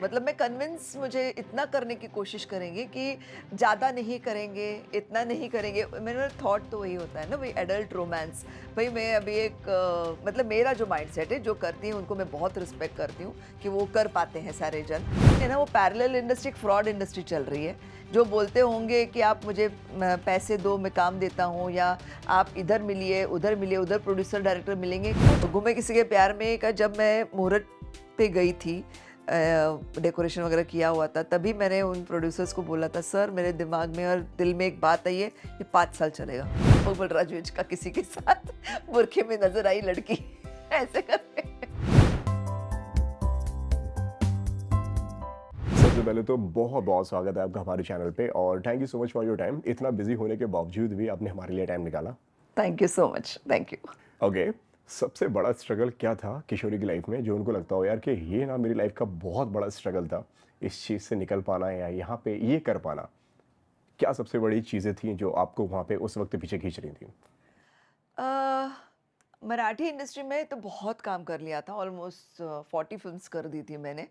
मतलब मैं कन्विंस मुझे इतना करने की कोशिश करेंगे कि ज़्यादा नहीं करेंगे, इतना नहीं करेंगे। मेरा थॉट तो वही होता है ना, वही एडल्ट रोमांस। भई मैं अभी एक मतलब मेरा जो माइंडसेट है, जो करती हैं उनको मैं बहुत रिस्पेक्ट करती हूँ कि वो कर पाते हैं सारे जन। है ना, वो पैरेलल इंडस्ट्री एक फ्रॉड इंडस्ट्री चल रही है। जो बोलते होंगे कि आप मुझे पैसे दो, मैं काम देता हूँ, या आप इधर मिलिए, उधर प्रोड्यूसर डायरेक्टर मिलेंगे। तो गुमे किसी के प्यार में का जब मैं मुहूर्त पे गई थी, डेकोरेशन वगैरह किया हुआ था, तभी मैंने उन प्रोड्यूसर्स को बोला था, सर मेरे दिमाग में और दिल में एक बात आई है, ये 5 साल चलेगा। वो बलराज विज का किसी के साथ बुरखे में नजर आई लड़की ऐसे करके। सबसे पहले तो बहुत बहुत स्वागत है आपका हमारे चैनल पे और thank you so much for your time. इतना बिजी होने के बावजूद भी आपने हमारे लिए टाइम निकाला। Thank you so much, thank you. Okay, सबसे बड़ा स्ट्रगल क्या था किशोरी की लाइफ में जो उनको लगता हो यार कि ये ना मेरी लाइफ का बहुत बड़ा स्ट्रगल था, इस चीज़ से निकल पाना या यहाँ पे ये कर पाना। क्या सबसे बड़ी चीज़ें थी जो आपको वहाँ पे उस वक्त पीछे खींच रही थी? अ, मराठी इंडस्ट्री में तो बहुत काम कर लिया था, ऑलमोस्ट 40 फिल्म्स कर दी थी मैंने।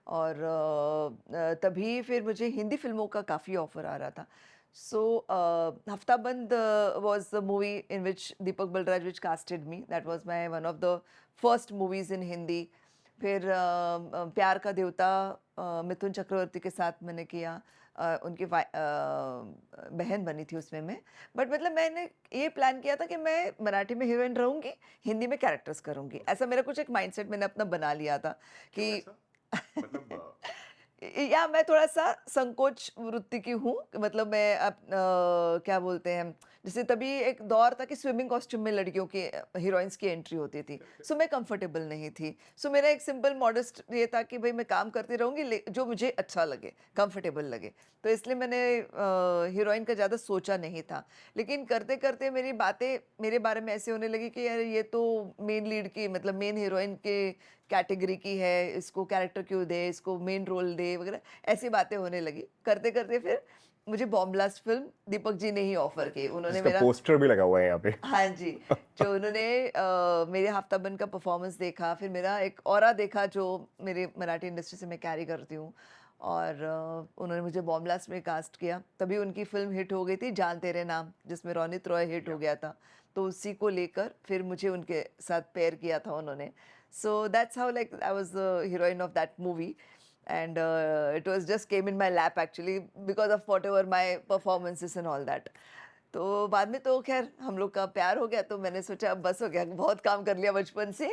और तभी फिर मुझे हिंदी फिल्मों का काफ़ी ऑफर आ रहा था। So Haftabandh was the movie in which Deepak Balraj Vij casted me, that was my one of the first movies in Hindi. फिर प्यार का देवता मिथुन चक्रवर्ती के साथ मैंने किया। उनकी बहन बनी थी उसमें मैं। बट मतलब मैंने ये प्लान किया था कि मैं मराठी में हीरोइन रहूंगी, हिंदी में कैरेक्टर्स करूंगी। ऐसा मेरा कुछ एक माइंडसेट मैंने अपना बना लिया था क्यों कि ऐसा? मतलब या मैं थोड़ा-सा संकोच वृत्ति की हूँ। मतलब मैं क्या बोलते हैं, जैसे तभी एक दौर था कि स्विमिंग कॉस्ट्यूम में लड़कियों की हीरोइन्स की एंट्री होती थी। सो मैं कंफर्टेबल नहीं थी। सो मेरा एक सिंपल मॉडेस्ट ये था कि भई मैं काम करती रहूँगी, ले जो मुझे अच्छा लगे, कंफर्टेबल लगे। तो इसलिए मैंने हीरोइन का ज़्यादा सोचा नहीं था। लेकिन करते-करते मेरी बातें मेरे बारे में ऐसे होने लगी कि यार ये तो मेन लीड की, मतलब मेन हीरोइन के कैटेगरी की है, इसको कैरेक्टर क्यों दे, इसको मेन रोल दे वगैरह, ऐसी बातें होने लगी। करते-करते फिर मुझे bomb blast film Deepak ji ने ही ऑफ़र की। उन्होंने जिसका मेरा, पोस्टर भी लगा हुआ है यहाँ पे। हाँ जी, जो उन्होंने मेरे हफ्ताबंद का परफ़ॉर्मेंस देखा, फिर मेरा एक ऑरा देखा जो मेरे मराठी इंडस्ट्री से मैं कैरी करती हूँ, और उन्होंने मुझे बॉम ब्लास्ट में कास्ट किया। तभी उनकी फ़िल्म हिट हो गई थी जान तेरे नाम, जिसमें रोनित रॉय हिट हो गया था। तो उसी को लेकर फिर मुझे उनके साथ पेयर किया था उन्होंने। सो that's how like I was the heroine of that movie. And it was just came in my lap actually because of whatever my performances and all that. तो बाद में तो खैर हम लोग का प्यार हो गया, तो मैंने सोचा अब बस हो गया, बहुत काम कर लिया बचपन से।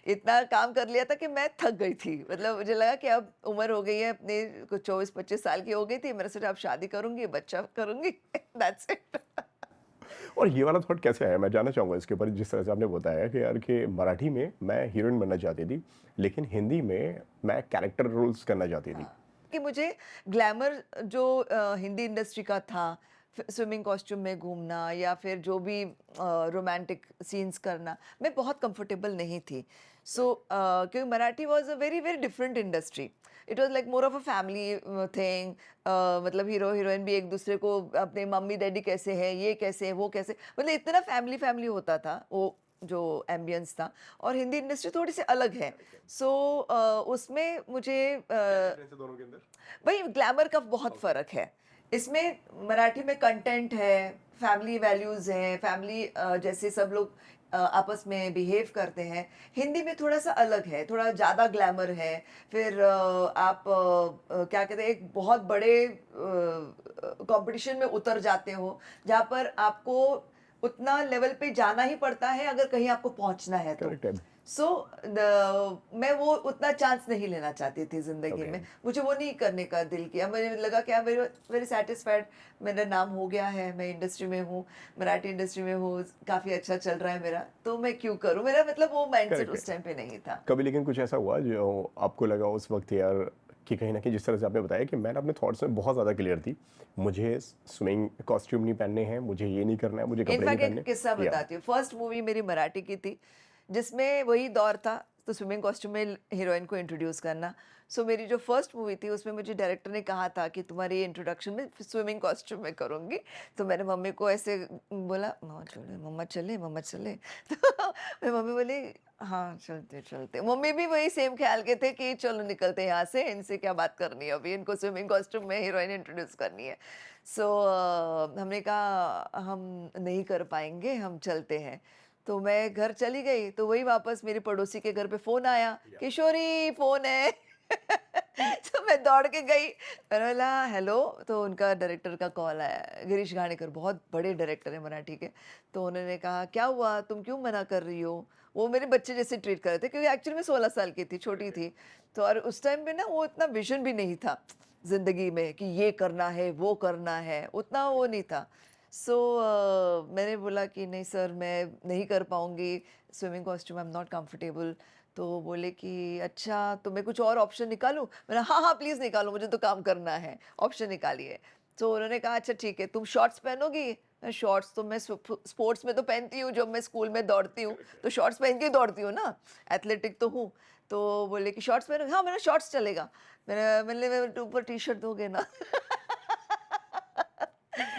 इतना काम कर लिया था कि मैं थक गई थी। मतलब मुझे लगा कि अब उम्र हो गई है अपने, कुछ 24-25 साल की हो गई थी। मैंने सोचा अब शादी करूँगी, बच्चा करूँगी, दैट्स इट। और ये वाला थॉट कैसे आया? मैं जानना चाहूँगा इसके ऊपर। जिस तरह से आपने बताया कि यार कि मराठी में मैं हीरोइन बनना चाहती थी, लेकिन हिंदी में मैं कैरेक्टर रोल्स करना चाहती थी। हाँ, कि मुझे ग्लैमर जो हिंदी इंडस्ट्री का था, स्विमिंग कॉस्ट्यूम में घूमना या फिर जो भी रोमांटिक सीन्स करना, मैं बहुत कंफर्टेबल नहीं थी। सो क्योंकि Marathi was a very very different industry. It was like more of a family thing. मतलब हीरो हीरोइन भी एक दूसरे को, अपने मम्मी डैडी कैसे हैं, ये कैसे हैं, वो कैसे, मतलब इतना फैमिली फैमिली होता था वो जो एम्बियंस था। और हिंदी इंडस्ट्री थोड़ी सी अलग है। सो उसमें मुझे क्या डिफरेंस है दोनों के अंदर? भाई ग्लैमर का बहुत ओके। फ़र्क है। इसमें मराठी में कंटेंट है, फैमिली वैल्यूज़ हैं, फैमिली जैसे सब लोग आपस में बिहेव करते हैं। हिंदी में थोड़ा-सा अलग है, थोड़ा ज़्यादा ग्लैमर है। फिर आप क्या कहते हैं, एक बहुत बड़े कॉम्पिटिशन में उतर जाते हो, जहाँ पर आपको उतना लेवल पे जाना ही पड़ता है अगर कहीं आपको पहुँचना है तो। करेक्ट है। सो मैं वो उतना चांस नहीं लेना चाहती थी ज़िंदगी ओके। में। मुझे वो नहीं करने का दिल किया। मुझे लगा कि वेरी वेरी सैटिस्फाइड, मेरा नाम हो गया है, मैं इंडस्ट्री में हूँ, मराठी इंडस्ट्री में हूँ, काफ़ी अच्छा चल रहा है मेरा, तो मैं क्यों करूँ? मेरा मतलब वो माइंडसेट करेक्ट उस है। टाइम पे नहीं था। कभी लेकिन कुछ ऐसा हुआ जो आपको लगा उस वक्त यार कि कहीं ना कहीं जिस तरह से आपने बताया कि मैंने अपने थॉट्स में बहुत ज़्यादा क्लियर थी, मुझे स्विमिंग कॉस्ट्यूम नहीं पहनने हैं, मुझे ये नहीं करना है, मुझे कपड़े नहीं इनफैक्ट एक पहनने। किस्सा या बताती हूँ। फर्स्ट मूवी मेरी मराठी की थी, जिसमें वही दौर था, तो स्विमिंग कॉस्ट्यूम में हीरोइन को इंट्रोड्यूस करना। सो मेरी जो फर्स्ट मूवी थी उसमें मुझे डायरेक्टर ने कहा था कि तुम्हारी इंट्रोडक्शन में स्विमिंग कॉस्ट्यूम में करूँगी। तो मैंने मम्मी को ऐसे बोला, मम्मा चले मम्मा चले तो मेरी मम्मी बोली हाँ चलते चलते। मम्मी भी वही सेम ख्याल के थे कि चलो निकलते हैं यहाँ से, इनसे क्या बात करनी है अभी, इनको स्विमिंग कॉस्ट्यूम में हीरोइन इंट्रोड्यूस करनी है। सो हमने कहा हम नहीं कर पाएंगे, हम चलते हैं। तो मैं घर चली गई तो वही वापस मेरी पड़ोसी के घर पे फ़ोन आया, किशोरी फ़ोन है। तो मैं दौड़ के गई, मैंने बोला हेलो, तो उनका डायरेक्टर का कॉल आया, गिरीश घाणेकर बहुत बड़े डायरेक्टर हैं मराठी के। तो उन्होंने कहा क्या हुआ, तुम क्यों मना कर रही हो? वो मेरे बच्चे जैसे ट्रीट कर रहे थे क्योंकि एक्चुअली मैं 16 साल की थी, छोटी थी। तो और उस टाइम पे ना वो इतना विज़न भी नहीं था ज़िंदगी में कि ये करना है, वो करना है, उतना वो नहीं था। सो मैंने बोला कि नहीं सर मैं नहीं कर पाऊँगी swimming costume, I am not comfortable. तो बोले कि अच्छा तो मैं कुछ और ऑप्शन निकालूँ? मैंने हाँ, हाँ प्लीज़ निकालो, मुझे तो काम करना है, ऑप्शन निकालिए। तो उन्होंने कहा अच्छा ठीक है, तुम शॉर्ट्स पहनोगी? शॉर्ट्स तो मैं स्पोर्ट्स में तो पहनती हूँ, जब मैं स्कूल में दौड़ती हूँ, तो शॉर्ट्स पहन के ही दौड़ती हूँ ना, एथलेटिक तो हूँ। तो बोले कि शॉर्ट्स पहनोगी? हाँ, मैंने शॉर्ट्स चलेगा। मैंने ऊपर टी-शर्ट दोगे ना?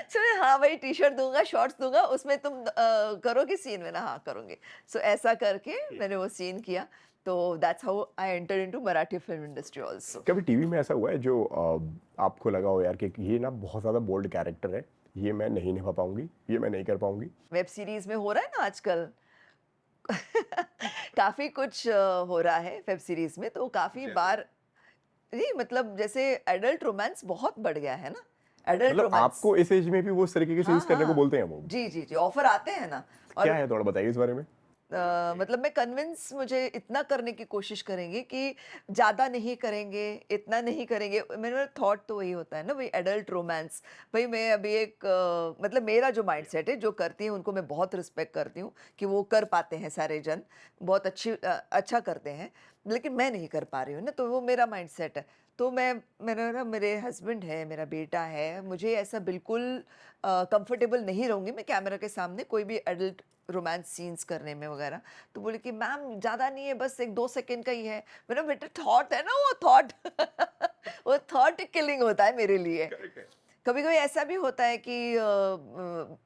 सो हाँ भाई टी-शर्ट दूँगा, शॉर्ट्स दूँगा, उसमें तुम करोगी सीन? मैंने हाँ करूँगी। सो ऐसा करके मैंने वो सीन किया। तो that's how I entered into Marathi film industry also. कभी टीवी में ऐसा हुआ है जो आपको लगा हो यार कि ये ना बहुत ज़्यादा बोल्ड कैरेक्टर है, ये मैं नहीं निभा पाऊँगी, ये मैं नहीं कर पाऊँगी? वेब सीरीज़ में हो रहा है ना आजकल। काफ़ी कुछ हो रहा है वेब सीरीज़ में, तो काफ़ी बार जी मतलब जैसे एडल्ट रोमांस बहुत बढ़ गया है ना, एडल्ट मतलब रोमांस। आपको इस एज में भी वो इस तरीके की हाँ, सीरीज़ करने को हाँ। बोलते हैं वो? जी, जी, जी, ऑफ़र आते हैं ना। क्या और है थोड़ा बताइए इस बारे में? मतलब मैं कन्विंस मुझे इतना करने की कोशिश करेंगे कि ज़्यादा नहीं करेंगे, इतना नहीं करेंगे। मेरा थॉट तो वही होता है ना, वही एडल्ट रोमांस। भई मैं अभी एक मतलब मेरा जो माइंडसेट है, जो करती हैं उनको मैं बहुत रिस्पेक्ट करती हूँ कि वो कर पाते हैं सारे जन, बहुत अच्छा करते हैं। लेकिन मैं नहीं कर पा रही हूँ ना, तो वो मेरा माइंडसेट है। तो मेरा ना मेरे हस्बैंड है, मेरा बेटा है, मुझे ऐसा बिल्कुल कंफर्टेबल नहीं रहूँगी मैं कैमरा के सामने कोई भी एडल्ट रोमांस सीन्स करने में वगैरह। तो बोले कि मैम ज़्यादा नहीं है, बस 1-2 सेकंड का ही है। मैंने बेटा थॉट है ना वो थॉट। वो थॉट किलिंग होता है मेरे लिए। कभी-कभी ऐसा भी होता है कि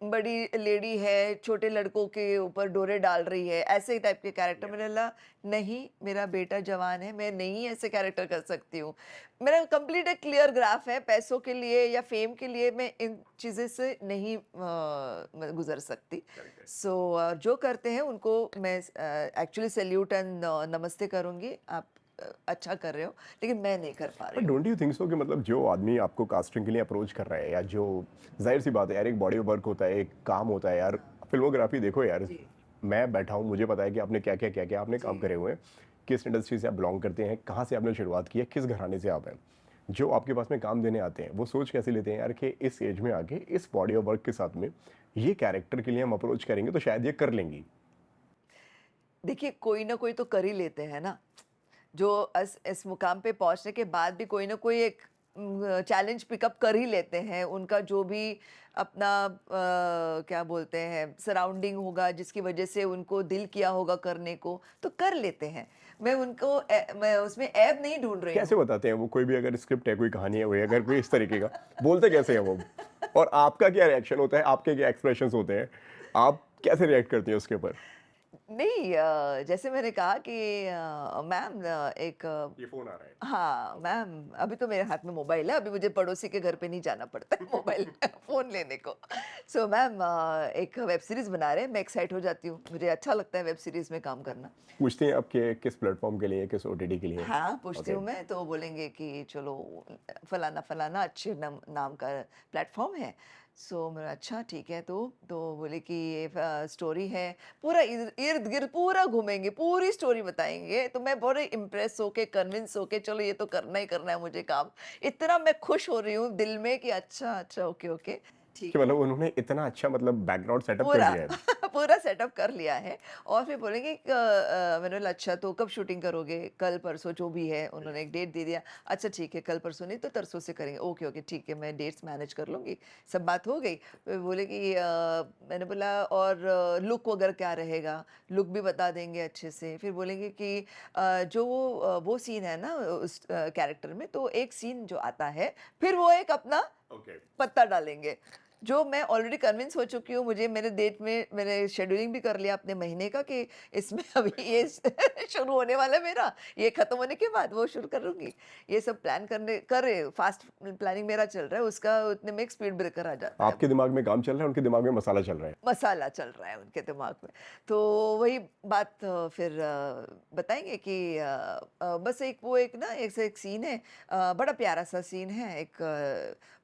बड़ी लेडी है, छोटे लड़कों के ऊपर डोरे डाल रही है, ऐसे ही टाइप के कैरेक्टर। मैंने बोला नहीं, मेरा बेटा जवान है, मैं नहीं ऐसे कैरेक्टर कर सकती हूँ। मेरा कंप्लीट एक क्लियर ग्राफ है, पैसों के लिए या फेम के लिए मैं इन चीज़ें से नहीं मैं गुज़र सकती। सो जो करते हैं उनको मैं एक्चुअली सैल्यूट एंड नमस्ते करूँगी। आप अच्छा कर रहे हो, लेकिन मैं नहीं कर पा बट रही हूँ। डोंट यू थिंक सो कि मतलब जो आदमी आपको कास्टिंग के लिए अप्रोच कर रहा है या जो ज़ाहिर सी बात है यार एक बॉडी वर्क होता है, एक काम होता है यार, फ़िल्मोग्राफ़ी देखो यार, जी, मैं बैठा हूँ, मुझे पता है कि आपने क्या-क्या आपने काम जी। करे हुए हैं, किस इंडस्ट्री से आप बिलॉन्ग करते हैं, कहाँ से आपने शुरुआत की है, किस घराने से आप हैं। जो आपके पास में काम देने आते हैं, वो सोच कैसे लेते हैं यार कि इस एज में आके इस बॉडी ऑफ वर्क के साथ में ये कैरेक्टर के लिए हम अप्रोच करेंगे तो शायद ये कर लेंगी। देखिए, कोई ना कोई तो कर ही लेते हैं ना। जो इस मुकाम पे पहुँचने के बाद भी कोई ना कोई एक चैलेंज पिकअप कर ही लेते हैं। उनका जो भी अपना क्या बोलते हैं सराउंडिंग होगा जिसकी वजह से उनको दिल किया होगा करने को, तो कर लेते हैं। मैं उसमें ऐब नहीं ढूँढ रही कैसे हूँ। बताते हैं वो कोई भी अगर स्क्रिप्ट है, कोई कहानी है, कोई अगर कोई इस तरीके का, बोलते कैसे हैं वो? और आपका क्या रिएक्शन होता है, आपके क्या एक्सप्रेशंस होते हैं? आप कैसे रिएक्ट करती हैं उसके ऊपर? नहीं जैसे मैंने कहा कि मैम एक ये फ़ोन आ रहा है। हाँ, मैम अभी तो मेरे हाथ में मोबाइल है, अभी मुझे पड़ोसी के घर पे नहीं जाना पड़ता है मोबाइल फ़ोन लेने को। सो मैम एक वेब सीरीज़ बना रहे हैं, मैं एक्साइट हो जाती हूँ, मुझे अच्छा लगता है वेब सीरीज़ में काम करना। पूछती हैं आपके किस प्लेटफ़ॉर्म के लिए, किस ओटीटी के लिए? हाँ, पूछती ओके। हूँ मैं तो बोलेंगे कि चलो फलाना अच्छे नाम का प्लेटफ़ॉर्म है। सो मेरा अच्छा ठीक है तो बोले कि ये स्टोरी है, पूरा इर्द-गिर्द पूरा घूमेंगे, पूरी स्टोरी बताएँगे। तो मैं बड़े इम्प्रेस होके, कन्विंस होके चलो ये तो करना ही करना है मुझे काम। इतना मैं खुश हो रही हूँ दिल में कि अच्छा, अच्छा, ओके, ओके। ठीक कि है। मतलब उन्होंने इतना अच्छा मतलब बैकग्राउंड सेटअप कर पूरा दिया है। पूरा सेटअप कर लिया है और फिर बोलेंगे मैंने बोला अच्छा तो कब शूटिंग करोगे? कल, परसों जो भी है, उन्होंने एक डेट दे दिया। अच्छा ठीक है, कल परसों नहीं तो तरसों से करेंगे। ओके, ओके ठीक है, मैं डेट्स मैनेज कर लूँगी। सब बात हो गई। फिर बोले कि मैंने बोला और लुक वगैरह क्या रहेगा? लुक भी बता देंगे अच्छे से। फिर बोलेंगे कि जो वो सीन है ना उस कैरेक्टर में, तो एक सीन जो आता है, फिर वो एक अपना ओके। पत्ता डालेंगे। जो मैं ऑलरेडी कन्विंस हो चुकी हूँ, मुझे मेरे डेट में मैंने शेड्यूलिंग भी कर लिया अपने महीने का कि इसमें अभी ये शुरू होने वाला है मेरा, ये खत्म होने के बाद वो शुरू करूँगी। ये सब प्लान करने कर रहे फास्ट प्लानिंग मेरा चल रहा है, उसका उतने में एक स्पीड ब्रेकर आ जाता है। आपके दिमाग में काम चल रहा है, उनके दिमाग में मसाला चल रहा है। मसाला चल रहा है उनके दिमाग में। तो वही बात फिर बताएँगे कि बस एक वो एक ना ऐसे एक सीन है, बड़ा प्यारा-सा सीन है, एक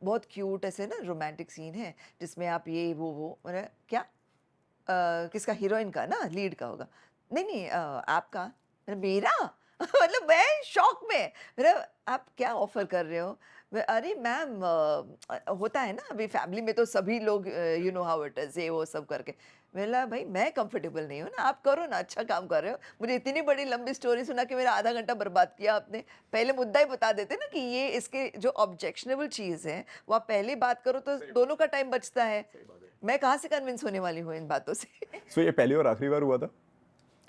बहुत क्यूट ऐसे ना रोमांटिक सीन है, जिसमें आप ये वो मैंने क्या? किसका? हीरोइन का ना, लीड का होगा। नहीं, नहीं आपका? मैंने मेरा? मतलब मैं शॉक में। मैंने आप क्या ऑफ़र कर रहे हो? अरे मैम होता है ना अभी फैमिली में तो सभी लोग you know how it is ये वो सब करके। मैंने बोला भाई मैं कंफर्टेबल नहीं हूँ ना, आप करो ना, अच्छा काम कर रहे हो। मुझे इतनी बड़ी लंबी स्टोरी सुना के मेरा आधा घंटा बर्बाद किया आपने। पहले मुद्दा ही बता देते ना कि ये इसके जो ऑब्जेक्शनेबल चीज़ है, वो आप पहले ही बात करो तो दोनों का टाइम बचता है। मैं कहाँ से कन्विंस होने वाली हूँ इन बातों से। सो ये पहली और आखिरी बार हुआ था?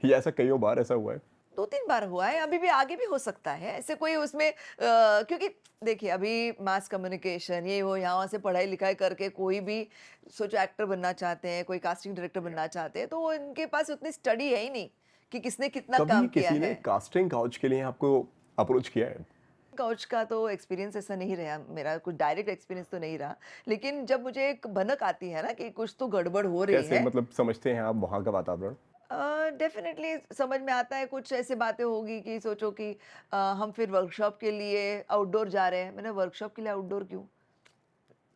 या ऐसा कईयों बार ऐसा हुआ है? 2-3 बार हुआ है, अभी भी आगे भी हो सकता है। ऐसे कोई उसमें क्योंकि देखिए अभी मास कम्युनिकेशन ये वो यहाँ से पढ़ाई-लिखाई करके कोई भी सोचो एक्टर बनना चाहते हैं, कोई कास्टिंग डायरेक्टर बनना चाहते हैं, तो वो इनके पास उतनी स्टडी है ही नहीं कि किसने कितना कभी काम किया किसी ने है। कास्टिंग काउच के लिए आपको अप्रोच किया है? काउच का तो एक्सपीरियंस ऐसा नहीं रहा मेरा, कुछ डायरेक्ट एक्सपीरियंस तो नहीं रहा। लेकिन जब मुझे एक भनक आती है ना कि कुछ तो गड़बड़ हो रही कैसे है, मतलब समझते हैं आप वहाँ का वातावरण? डेफ़िनेटली समझ में आता है, कुछ ऐसी बातें होगी कि सोचो कि हम फिर वर्कशॉप के लिए आउटडोर जा रहे हैं। मैंने वर्कशॉप के लिए आउटडोर क्यों?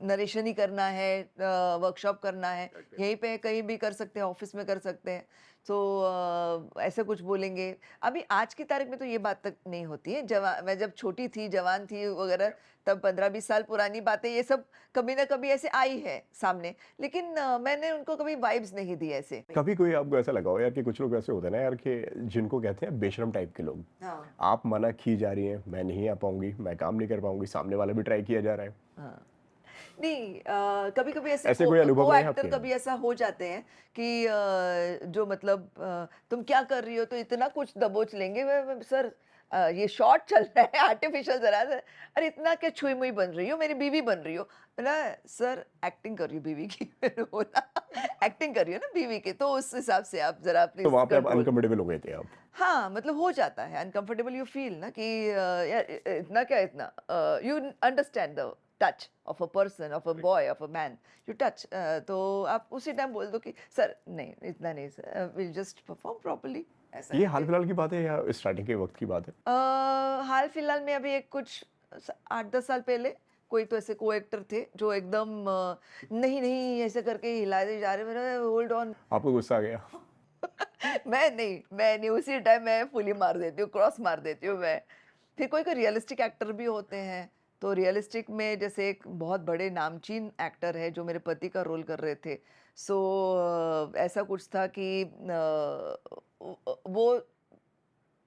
नरेशन ही करना है, वर्कशॉप करना है, यहीं पे कहीं भी कर सकते हैं, ऑफ़िस में कर सकते हैं। तो ऐसा कुछ बोलेंगे। अभी आज की तारीख में तो ये बात तक नहीं होती है। मैं जब छोटी थी, जवान थी वग़ैरह, तब 15-20 साल पुरानी बातें ये सब कभी न कभी ऐसे आई है सामने। लेकिन मैंने उनको कभी वाइब्स नहीं दी ऐसे। कभी कोई आपको ऐसा लगा हो यार कि कुछ लोग ऐसे होते हैं ना यार कि जिनको कहते हैं बेशर्म टाइप के लोग। हाँ। आप मना की जा रही हैं, मैं नहीं आ पाऊँगी, मैं काम नहीं कर पाऊँगी, सामने वाला भी ट्राई किया जा रहा है। हाँ। नहीं कभी-कभी ऐसे ऐसे कोई अनुभव को रहे हैं एक्टर आपके? कभी ऐसा हो जाते हैं कि जो मतलब तुम क्या कर रही हो? तो इतना कुछ दबोच लेंगे व सर ये शॉट चल रहा है आर्टिफिशियल ज़रा सा, अरे इतना क्या छुई-मुई बन रही हो? मेरी बीवी बन रही हो। बोला सर एक्टिंग कर रही हूँ बीवी की। मैंने बोला एक्टिंग कर रही हो ना बीवी की, तो उस हिसाब से आप ज़रा तो प्लीज़ वहाँ पे आप कंट्रोल। अनकम्फर्टेबल हो गए थे आप। हाँ, मतलब हो जाता है अनकंफर्टेबल यू फ़ील ना कि यार इतना क्या इतना you understand the touch of a person, of a boy, of a man, you touch तो आप उसी टाइम बोल दो कि सर नहीं, इतना नहीं sir, will just perform properly ऐसा ये करके। हाल-फिलहाल की बात है या स्टार्टिंग के वक़्त की बात है? हाल-फिलहाल में अभी एक कुछ 8-10 साल पहले कोई तो ऐसे को-एक्टर थे जो एकदम नहीं, नहीं ऐसे करके हिलाए जा रहे, मैंने होल्ड ऑन। आपको गुस्सा आ गया? मैं नहीं उसी टाइम मैं फुली मार देती हूँ, क्रॉस मार देती हूँ मैं। फिर कोई-कोई रियलिस्टिक एक्टर भी होते हैं, तो रियलिस्टिक में जैसे एक बहुत बड़े नामचीन एक्टर है जो मेरे पति का रोल कर रहे थे। सो ऐसा कुछ था कि वो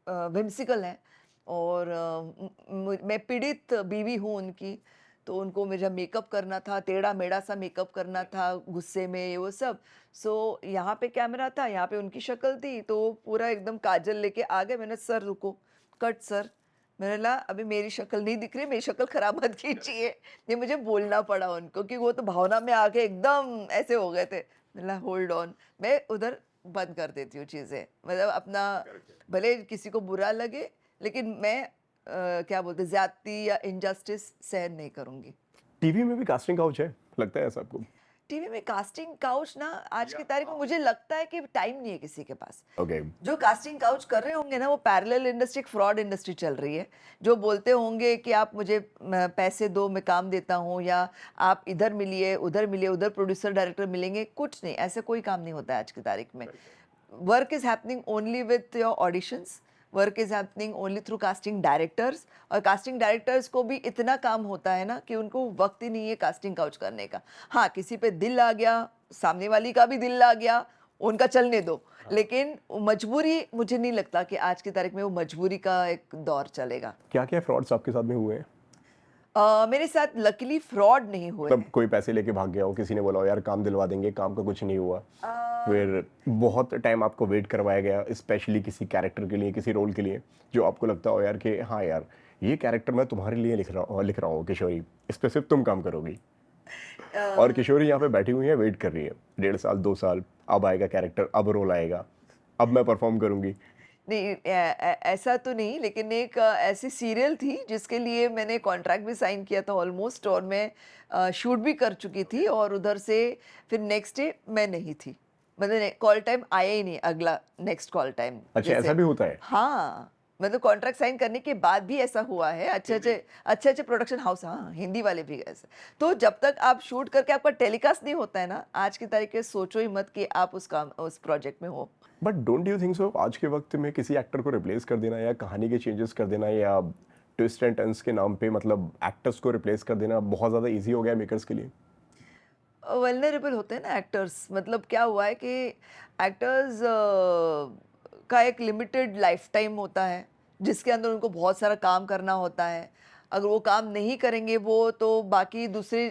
व्हिम्सिकल हैं और मैं पीड़ित बीवी हूँ उनकी, तो उनको मुझे मेकअप करना था, टेढ़ा-मेढ़ा सा मेकअप करना था, गुस्से में ये वो सब। सो यहाँ पे कैमरा था, यहाँ पे उनकी शक्ल थी, तो पूरा एकदम काजल लेके आ गए। मैंने सर रुको, कट सर। मैंने बोला अभी मेरी शक्ल नहीं दिख रही, मेरी शक्ल खराब मत कीजिए। ये मुझे बोलना पड़ा उनको क्योंकि वो तो भावना में आके एकदम ऐसे हो गए थे। मैंने बोला होल्ड ऑन, मैं उधर बंद कर देती हूँ चीज़ें। मतलब अपना भले किसी को बुरा लगे, लेकिन मैं क्या बोलते हैं ज़्यादती या इनजस्टिस सहन नहीं करूँगी। टीवी में भी कास्टिंग काउच है? लगता है ऐसा आपको? टीवी में कास्टिंग काउच ना आज की तारीख में मुझे लगता है कि टाइम नहीं है किसी के पास। ओके। जो कास्टिंग काउच कर रहे होंगे ना वो पैरेलल इंडस्ट्री एक फ्रॉड इंडस्ट्री चल रही है। जो बोलते होंगे कि आप मुझे पैसे दो मैं काम देता हूँ या आप इधर मिलिए, उधर प्रोड्यूसर डायरेक्टर मिलेंगे, कुछ नहीं, ऐसा कोई काम नहीं होता है आज की तारीख में। Work is happening only with your auditions, work is happening only through casting directors, और कास्टिंग डायरेक्टर्स को भी इतना काम होता है ना कि उनको वक्त ही नहीं है कास्टिंग काउच करने का। हाँ, किसी पे दिल आ गया, सामने वाली का भी दिल आ गया, उनका चलने दो, लेकिन मजबूरी, मुझे नहीं लगता कि आज की तारीख में वो मजबूरी का एक दौर चलेगा। क्या क्या फ्रॉड्स आपके साथ में हुए हैं? मेरे साथ लकीली फ्रॉड नहीं हुए मतलब हैं। कोई पैसे लेके भाग गया हो, किसी ने बोला हो यार काम दिलवा देंगे, काम का कुछ नहीं हुआ, फिर बहुत टाइम आपको वेट करवाया गया स्पेशली किसी कैरेक्टर के लिए, किसी रोल के लिए, जो आपको लगता हो यार कि हाँ यार ये कैरेक्टर मैं तुम्हारे लिए लिख रहा हूँ किशोरी, इस पे सिर्फ तुम काम करोगी, और किशोरी यहाँ पे बैठी हुई है, वेट कर रही है 1.5 साल 2 साल, अब आएगा कैरेक्टर, अब रोल आएगा, अब मैं परफॉर्म करूंगी। नहीं, ऐसा तो नहीं, लेकिन एक ऐसी सीरियल थी जिसके लिए मैंने कॉन्ट्रैक्ट भी साइन किया था ऑलमोस्ट, और मैं शूट भी कर चुकी थी, और उधर से फिर नेक्स्ट डे मैं नहीं थी, मतलब कॉल टाइम आया ही नहीं, अगला नेक्स्ट कॉल टाइम अच्छा, ऐसा भी होता है? हाँ, मतलब कॉन्ट्रैक्ट साइन करने के बाद भी ऐसा हुआ है। अच्छे प्रोडक्शन हाउस, हाँ, हिंदी वाले भी ऐसे। तो जब तक आप शूट करके आपका टेलीकास्ट नहीं होता है ना, आज की तारीख में सोचो ही मत कि आप उस प्रोजेक्ट में हो। But don't you think so आज के वक्त में किसी एक्टर को रिप्लेस कर देना या कहानी के चेंजेस कर देना या ट्विस्ट एंड टर्न्स के नाम पे मतलब एक्टर्स को रिप्लेस कर देना बहुत ज़्यादा इजी हो गया मेकर्स के लिए? वल्नरेबल होते हैं ना एक्टर्स, मतलब क्या हुआ है कि एक्टर्स का एक लिमिटेड लाइफ टाइम होता है जिसके अंदर उनको बहुत सारा काम करना होता है। अगर वो काम नहीं करेंगे वो, तो बाकी दूसरे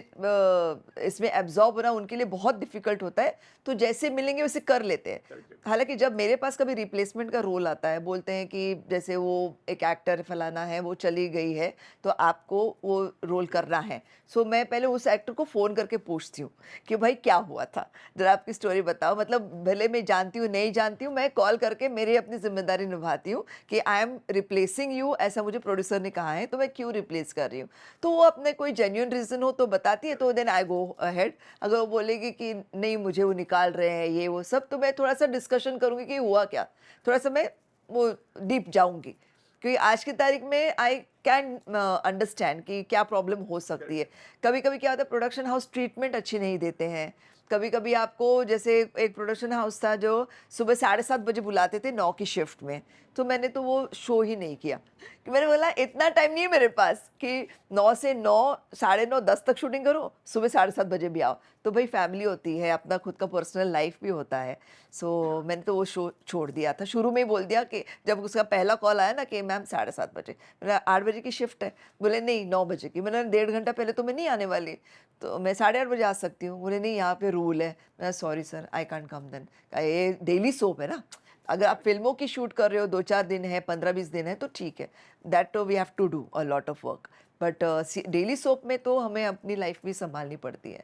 इसमें एब्जॉर्ब होना उनके लिए बहुत डिफिकल्ट होता है, तो जैसे मिलेंगे वैसे कर लेते हैं। हालांकि जब मेरे पास कभी रिप्लेसमेंट का रोल आता है, बोलते हैं कि जैसे वो एक एक्टर फलाना है, वो चली गई है, तो आपको वो रोल करना है। सो मैं पहले उस एक्टर को फ़ोन करके पूछती हूँ कि भाई क्या हुआ था, ज़रा आपकी स्टोरी बताओ। मतलब भले मैं जानती हूँ नहीं जानती हूँ, मैं कॉल करके मेरी अपनी जिम्मेदारी निभाती हूँ कि आई एम रिप्लेसिंग यू, ऐसा मुझे प्रोड्यूसर ने कहा है, तो मैं क्यों रिप्लेस कर रही हूँ। तो वो अपने कोई जेन्युइन रीज़न हो तो बताती है, तो देन आई गो अहेड। अगर वो बोलेगी कि नहीं मुझे वो निकाल रहे हैं ये वो सब, तो मैं थोड़ा सा डिस्कशन करूँगी कि हुआ क्या, थोड़ा सा मैं वो डीप जाऊँगी, क्योंकि आज की तारीख में आई कैन अंडरस्टैंड कि क्या प्रॉब्लम हो सकती है। कभी कभी क्या होता है, प्रोडक्शन हाउस ट्रीटमेंट अच्छी नहीं देते हैं। कभी कभी आपको, जैसे एक प्रोडक्शन हाउस था जो सुबह 7:30 बजे बुलाते थे 9 की शिफ्ट में, तो मैंने तो वो शो ही नहीं किया, कि मैंने बोला इतना टाइम नहीं है मेरे पास कि 9 से 9, 9:30, 10 तक शूटिंग करो, सुबह 7:30 बजे भी आओ। तो भाई फैमिली होती है, अपना खुद का पर्सनल लाइफ भी होता है। सो मैंने तो वो शो छोड़ दिया था, शुरू में ही बोल दिया कि जब उसका पहला कॉल आया ना कि मैम 7:30 बजे, मैंने 8 बजे की शिफ्ट है, बोले नहीं 9 बजे की। मैंने 1.5 घंटा पहले तो मैं नहीं आने वाली, तो मैं 8:30 बजे आ सकती हूँ। बोले नहीं यहाँ पे रूल है। मैं sorry sir I can't come then. ये डेली सोप है ना, अगर आप फिल्मों की शूट कर रहे हो 2-4 दिन है, 15-20 दिन है, तो ठीक है, that we have to do a lot of work. But daily soap में तो हमें अपनी लाइफ भी संभालनी पड़ती है।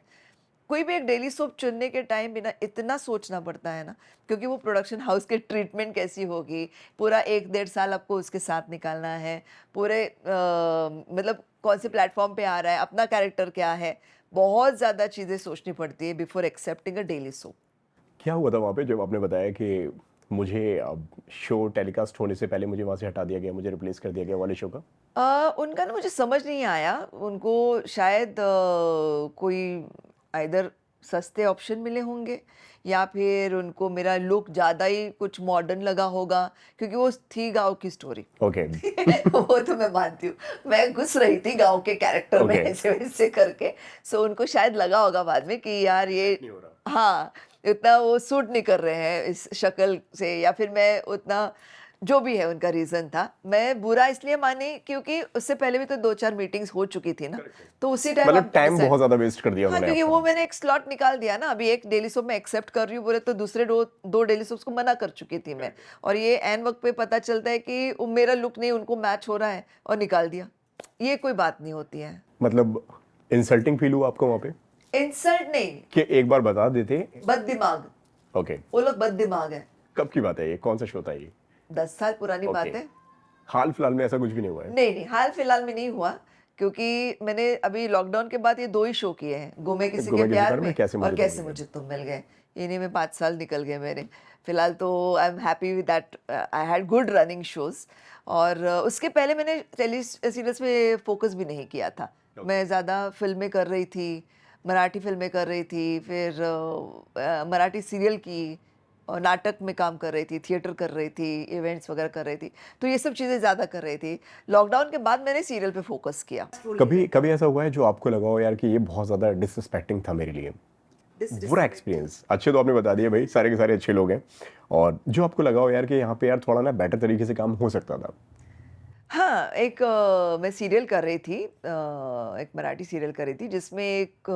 कोई भी एक डेली सोप चुनने के टाइम भी ना इतना सोचना पड़ता है ना, क्योंकि वो प्रोडक्शन हाउस की ट्रीटमेंट कैसी होगी, पूरा 1-1.5 साल आपको उसके साथ निकालना है, पूरे मतलब कौन से प्लेटफॉर्म पे आ रहा है, अपना कैरेक्टर क्या है, बहुत ज़्यादा चीज़ें सोचनी पड़ती है बिफोर एक्सेप्टिंग अ डेली सोप। क्या हुआ था वहाँ पे जब आपने बताया कि मुझे अब शो टेलीकास्ट होने से पहले मुझे वहाँ से हटा दिया गया, मुझे रिप्लेस कर दिया गया वाले शो का? उनका ना मुझे समझ नहीं आया, उनको शायद कोई आइदर सस्ते ऑप्शन मिले होंगे, या फिर उनको मेरा लुक ज़्यादा ही कुछ मॉडर्न लगा होगा, क्योंकि वो थी गाँव की स्टोरी। ओके। वो तो मैं मानती हूँ, मैं घुस रही थी गाँव के कैरेक्टर में ओके। ऐसे वैसे करके। सो उनको शायद लगा होगा बाद में कि यार ये, नहीं हो रहा। हाँ, इतना वो सूट नहीं कर रहे हैं इस शक्ल से, या फिर मैं उतना, जो भी है उनका रीज़न था। मैं बुरा इसलिए मानी क्योंकि उससे पहले भी तो 2-4 मीटिंग्स हो चुकी थी ना, तो उसी टाइम मतलब आप टाइम डिसाइड। बहुत ज़्यादा वेस्ट कर दिया हाँ, उन्होंने क्योंकि आपका। वो मैंने एक स्लॉट निकाल दिया ना, अभी एक डेली सोप मैं एक्सेप्ट कर रही हूँ बोले, तो दूसरे 2 डेली सोप्स को मना कर चुकी थी मैं, और ये ऐन वक्त पे पता चलता है कि वो मेरा लुक नहीं उनको मैच हो रहा है और निकाल दिया। ये कोई बात नहीं होती है। मतलब इंसल्टिंग फील हुआ आपको वहाँ पे इंसल्ट नहीं, कि एक बार बता देते? बददिमाग, ओके। वो लोग बददिमाग है। कब की बात है ये, कौन सा शो था ये? 10 साल पुरानी ओके। बात है। हाल फिलहाल में ऐसा कुछ भी नहीं हुआ है? नहीं नहीं, हाल फिलहाल में नहीं हुआ, क्योंकि मैंने अभी लॉकडाउन के बाद ये 2 ही शो किए हैं, गुमे किसी के गुमे किसी प्यार प्यार में, में कैसे और मुझे तुम कैसे मिल गए। मुझे तुम मिल गए। इन्हीं में 5 साल निकल गए मेरे। फिलहाल तो I am happy with that, I had good running shows. और उसके पहले मैंने टेली सीरियल्स में फोकस भी नहीं किया था। मैं ज़्यादा फिल्में कर रही थी, मराठी फिल्में कर रही थी, फिर मराठी सीरियल की, नाटक में काम कर रही थी, थिएटर कर रही थी, इवेंट्स वगैरह कर रही थी, तो ये सब चीज़ें ज़्यादा कर रही थी। लॉकडाउन के बाद मैंने सीरियल पे फोकस किया। कभी कभी ऐसा हुआ है जो आपको लगा हो यार कि ये बहुत ज़्यादा डिसरिस्पेक्टिंग था मेरे लिए, बुरा एक्सपीरियंस? अच्छे तो आपने बता दिए भाई, सारे के सारे अच्छे लोग हैं, और जो आपको लगा हो यार कि यहाँ पे यार थोड़ा ना बेटर तरीके से काम हो सकता था? हाँ, एक मैं सीरियल कर रही थी, एक मराठी सीरियल कर रही थी जिसमें एक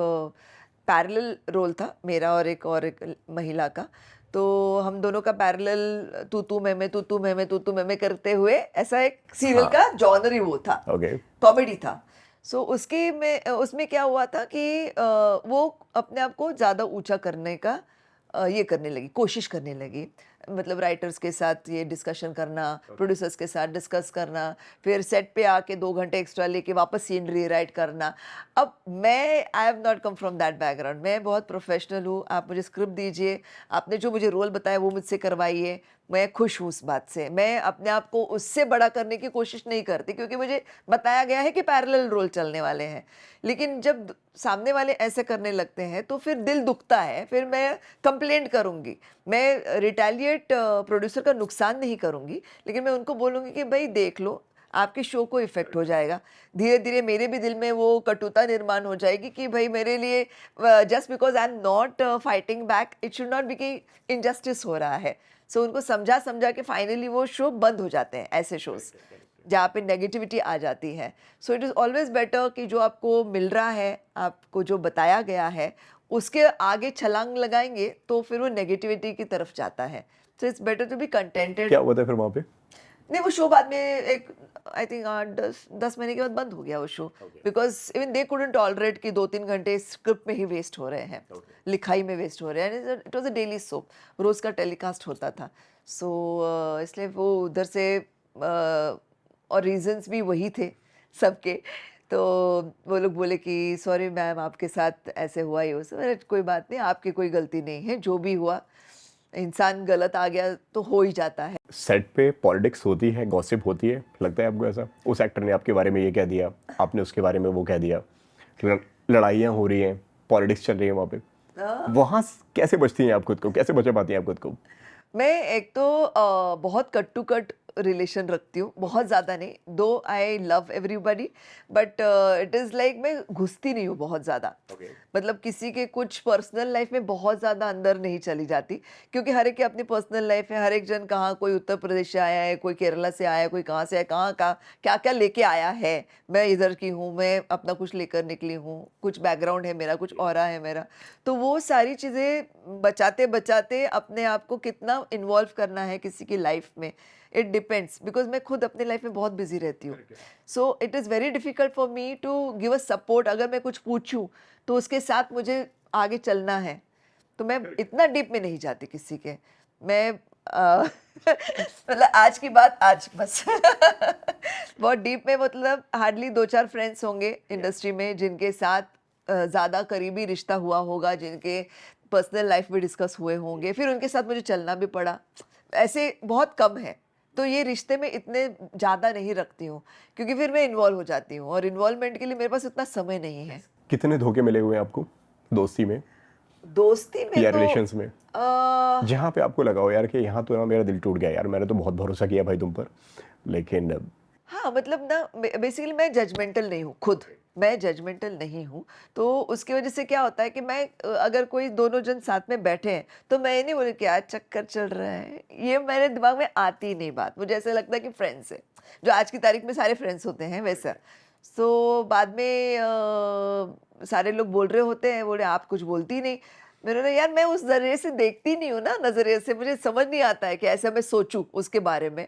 पैरेलल रोल था मेरा और एक महिला का। तो हम दोनों का पैरेलल तू तू मैं करते हुए ऐसा एक सीरियल हाँ। का जॉनर ही वो था, ओके। कॉमेडी था। सो उसके में उसमें क्या हुआ था कि वो अपने आप को ज़्यादा ऊँचा करने का ये करने लगी, कोशिश करने लगी। मतलब राइटर्स के साथ ये डिस्कशन करना, प्रोड्यूसर्स के साथ डिस्कस करना, फिर सेट पे आके 2 घंटे एक्स्ट्रा लेके वापस सीन रीराइट करना। अब मैं I have not come from that background, मैं बहुत प्रोफेशनल हूँ, आप मुझे स्क्रिप्ट दीजिए, आपने जो मुझे रोल बताया वो मुझसे करवाइए, मैं खुश हूँ उस बात से। मैं अपने आप को उससे बड़ा करने की कोशिश नहीं करती क्योंकि मुझे बताया गया है कि पैरेलल रोल चलने वाले हैं। लेकिन जब सामने वाले ऐसे करने लगते हैं तो फिर दिल दुखता है, फिर मैं कंप्लेंट करूँगी। मैं रिटेलिएट प्रोड्यूसर का नुकसान नहीं करूँगी, लेकिन मैं उनको बोलूँगी कि भई देख लो, आपके शो को इफ़ेक्ट हो जाएगा। धीरे-धीरे मेरे भी दिल में वो कटुता निर्माण हो जाएगी कि भई मेरे लिए just because I am not fighting back, it should not be कि इनजस्टिस हो रहा है। सो उनको समझा-समझा के फाइनली वो शो बंद हो जाते हैं, ऐसे शोज़ जहाँ पे नेगेटिविटी आ जाती है। सो इट इज़ ऑलवेज़ बेटर कि जो आपको मिल रहा है, आपको जो बताया गया है, उसके आगे छलांग लगाएँगे तो फिर वो नेगेटिविटी की तरफ जाता है। So it's better to be contented. क्या हुआ था फिर वहाँ पे? नहीं, वो शो बाद में एक आई थिंक 8-10 महीने के बाद बंद हो गया वो show, because even they couldn't tolerate कि 2-3 घंटे स्क्रिप्ट में ही वेस्ट हो रहे हैं, लिखाई में वेस्ट हो रहे हैं। And it was a daily soap, रोज़ का टेलीकास्ट होता था। सो इसलिए वो उधर से और रीज़न्स भी वही थे सबके। तो वो लोग बोले कि सॉरी मैम, आपके साथ ऐसे हुआ ये वो। मैंने कोई बात नहीं, आपकी कोई गलती नहीं है, जो भी हुआ इंसान गलत आ गया तो हो ही जाता है। सेट पे पॉलिटिक्स होती है, गॉसिप होती है, लगता है आपको ऐसा? उस एक्टर ने आपके बारे में ये कह दिया, आपने उसके बारे में वो कह दिया, लड़ाइयाँ हो रही हैं, पॉलिटिक्स चल रही है वहाँ पे, वहाँ कैसे बचती हैं आप खुद को, कैसे बचा पाती हैं आप खुद को? मैं एक तो बहुत कट टू कट रिलेशन रखती हूँ, बहुत ज़्यादा नहीं, दो I love everybody, but it is like मैं घुसती नहीं हूँ बहुत ज़्यादा। मतलब किसी के कुछ पर्सनल लाइफ में बहुत ज़्यादा अंदर नहीं चली जाती, क्योंकि हर एक की अपनी पर्सनल लाइफ है। हर एक जन कहाँ, कोई उत्तर प्रदेश से आया है, कोई केरला से आया है, कोई कहाँ से आया, कहाँ का क्या क्या लेके आया है। मैं इधर की हूँ, मैं अपना कुछ लेकर निकली हूँ, कुछ बैकग्राउंड है मेरा, कुछ ऑरा है मेरा। तो वो सारी चीज़ें बचाते बचाते अपने आप को कितना इन्वॉल्व करना है किसी की लाइफ में, इट डिपेंड्स, बिकॉज मैं खुद अपनी लाइफ में बहुत बिजी रहती हूँ। So it is very difficult for me to give a support. अगर मैं कुछ पूछूं तो उसके साथ मुझे आगे चलना है, तो मैं इतना डीप में नहीं जाती किसी के। मैं मतलब आज की बात आज बस बहुत डीप में, मतलब हार्डली 2-4 फ्रेंड्स होंगे इंडस्ट्री में जिनके साथ ज़्यादा करीबी रिश्ता हुआ होगा, जिनके पर्सनल लाइफ में डिस्कस हुए होंगे, फिर उनके साथ मुझे चलना भी पड़ा। ऐसे बहुत कम है, तो ये रिश्ते में इतने ज़्यादा नहीं रखती हूँ, क्योंकि फिर मैं इन्वॉल्व हो जाती हूँ और इन्वॉल्वमेंट के लिए मेरे पास इतना समय नहीं है। कितने धोखे मिले हुए हैं आपको दोस्ती में दोस्ती में या तो रिलेशंस में, जहाँ पे आपको लगा हो यार कि यहाँ तो ना मेरा दिल टूट गया यार, मैंने तो बहुत भरोसा किया भाई तुम पर, लेकिन हाँ, मतलब ना बेसिकली मैं जजमेंटल नहीं हूँ खुद, मैं जजमेंटल नहीं हूँ। तो उसकी वजह से क्या होता है कि मैं अगर कोई दोनों जन साथ में बैठे हैं तो मैं ये नहीं बोलूँ क्या चक्कर चल रहा है, ये मेरे दिमाग में आती ही नहीं बात। मुझे ऐसा लगता है कि फ्रेंड्स है, जो आज की तारीख में सारे फ्रेंड्स होते हैं वैसा। सो बाद में सारे लोग बोल रहे होते हैं, बोले आप कुछ बोलती ही नहीं। मैंने बोला यार मैं उस नज़रिए से देखती नहीं हूँ ना, नज़रिए से मुझे समझ नहीं आता है कि ऐसा मैं सोचूं उसके बारे में।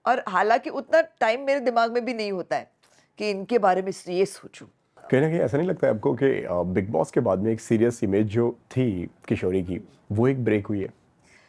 और हालांकि उतना टाइम मेरे दिमाग में भी नहीं होता है कि इनके बारे में ये सोचूं। कहीं ना कहीं ऐसा नहीं लगता है आपको कि बिग बॉस के बाद में एक सीरियस इमेज जो थी किशोरी की, वो एक ब्रेक हुई है?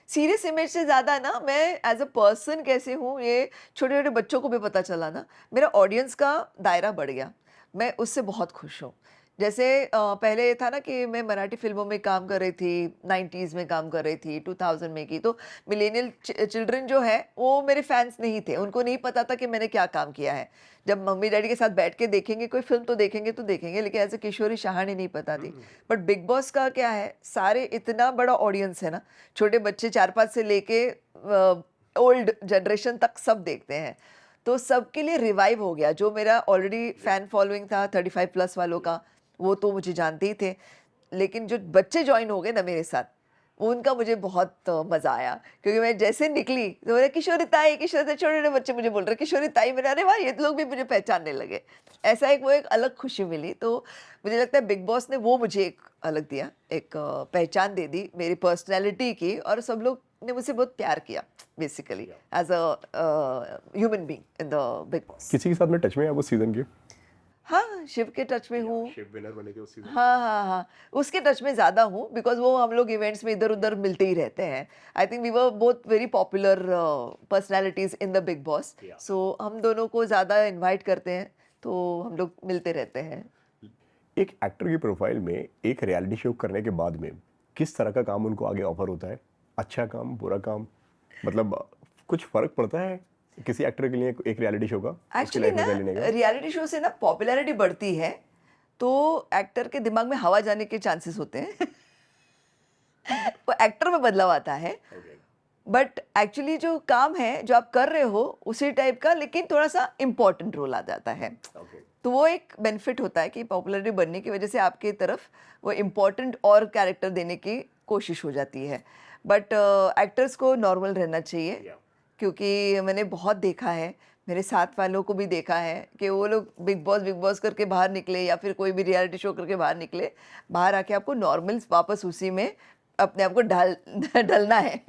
सीरियस इमेज से ज़्यादा ना मैं एज अ पर्सन कैसे हूँ, ये छोटे छोटे बच्चों को भी पता चला ना, मेरा ऑडियंस का दायरा बढ़ गया, मैं उससे बहुत खुश हूँ। जैसे पहले ये था ना कि मैं मराठी फ़िल्मों में काम कर रही थी, 90s में काम कर रही थी, 2000 में की, तो मिलेनियल चिल्ड्रन जो है, वो मेरे फैन्स नहीं थे। उनको नहीं पता था कि मैंने क्या काम किया है। जब मम्मी-डैडी के साथ बैठ के देखेंगे कोई फ़िल्म तो देखेंगे, लेकिन ऐसे किशोरी शाहानी नहीं पता थी। बट बिग बॉस का क्या है, सारे इतना बड़ा ऑडियंस है ना, छोटे बच्चे 4-5 से लेके ओल्ड जनरेशन तक सब देखते हैं। तो सबके लिए रिवाइव हो गया। जो मेरा ऑलरेडी फ़ैन फ़ॉलोइंग था 35 प्लस वालों का, वो तो मुझे जानते ही थे। लेकिन जो बच्चे जॉइन हो गए ना मेरे साथ, उनका मुझे बहुत मज़ा आया, क्योंकि मैं जैसे निकली तो बोले किशोरी ताई, छोटे-छोटे बच्चे मुझे बोल रहे किशोरी ताई, मैंने अरे वाह! ये लोग भी मुझे पहचानने लगे। ऐसा एक वो एक अलग खुशी मिली। तो मुझे लगता है बिग बॉस ने वो मुझे एक अलग दिया, एक पहचान दे दी मेरी पर्सनैलिटी की, और सब लोग ने मुझसे बहुत प्यार किया basically as human being in the Bigg boss. किसी के साथ में टच में है आप उस सीज़न के? हाँ, शिव के टच में हूँ। शिप विनर बने थे उस सीज़न हाँ, हाँ, हाँ। उसके टच में ज़्यादा हूँ, बिकॉज़ वो हम लोग इवेंट्स में इधर-उधर मिलते ही रहते हैं। I think we were both very popular personalities in the Bigg Boss. So हम दोनों को ज़्यादा इनवाइट करते हैं, तो हम लोग मिलते रहते हैं। एक एक्टर की प्रोफाइल में एक रियलिटी शो करने के बाद में किस तरह का काम उनको आगे ऑफर होता है? अच्छा काम, बुरा काम? मतलब कुछ फ़र्क पड़ता है किसी एक्टर के लिए एक रियलिटी शो का, उसकी एक्चुअली लाइफ में ना, रह लेने का? रियलिटी शो से ना पॉपुलैरिटी बढ़ती है, तो एक्टर के दिमाग में हवा जाने के चांसेस होते हैं। वो एक्टर में बदलाव आता है। बट एक्चुअली जो काम है, जो आप कर रहे हो, उसी टाइप का, लेकिन थोड़ा-सा इम्पोर्टेंट रोल आ जाता है। तो वो एक बेनिफिट होता है कि पॉपुलैरिटी बढ़ने की वजह से आपकी तरफ वो इम्पोर्टेंट और कैरेक्टर देने की कोशिश हो जाती है। बट एक्टर्स को नॉर्मल रहना चाहिए, क्योंकि मैंने बहुत देखा है, मेरे साथ वालों को भी देखा है कि वो लोग बिग बॉस करके बाहर निकले, या फिर कोई भी रियलिटी शो करके बाहर निकले, बाहर आके आपको नॉर्मल वापस उसी में अपने आप को ढाल ढलना है।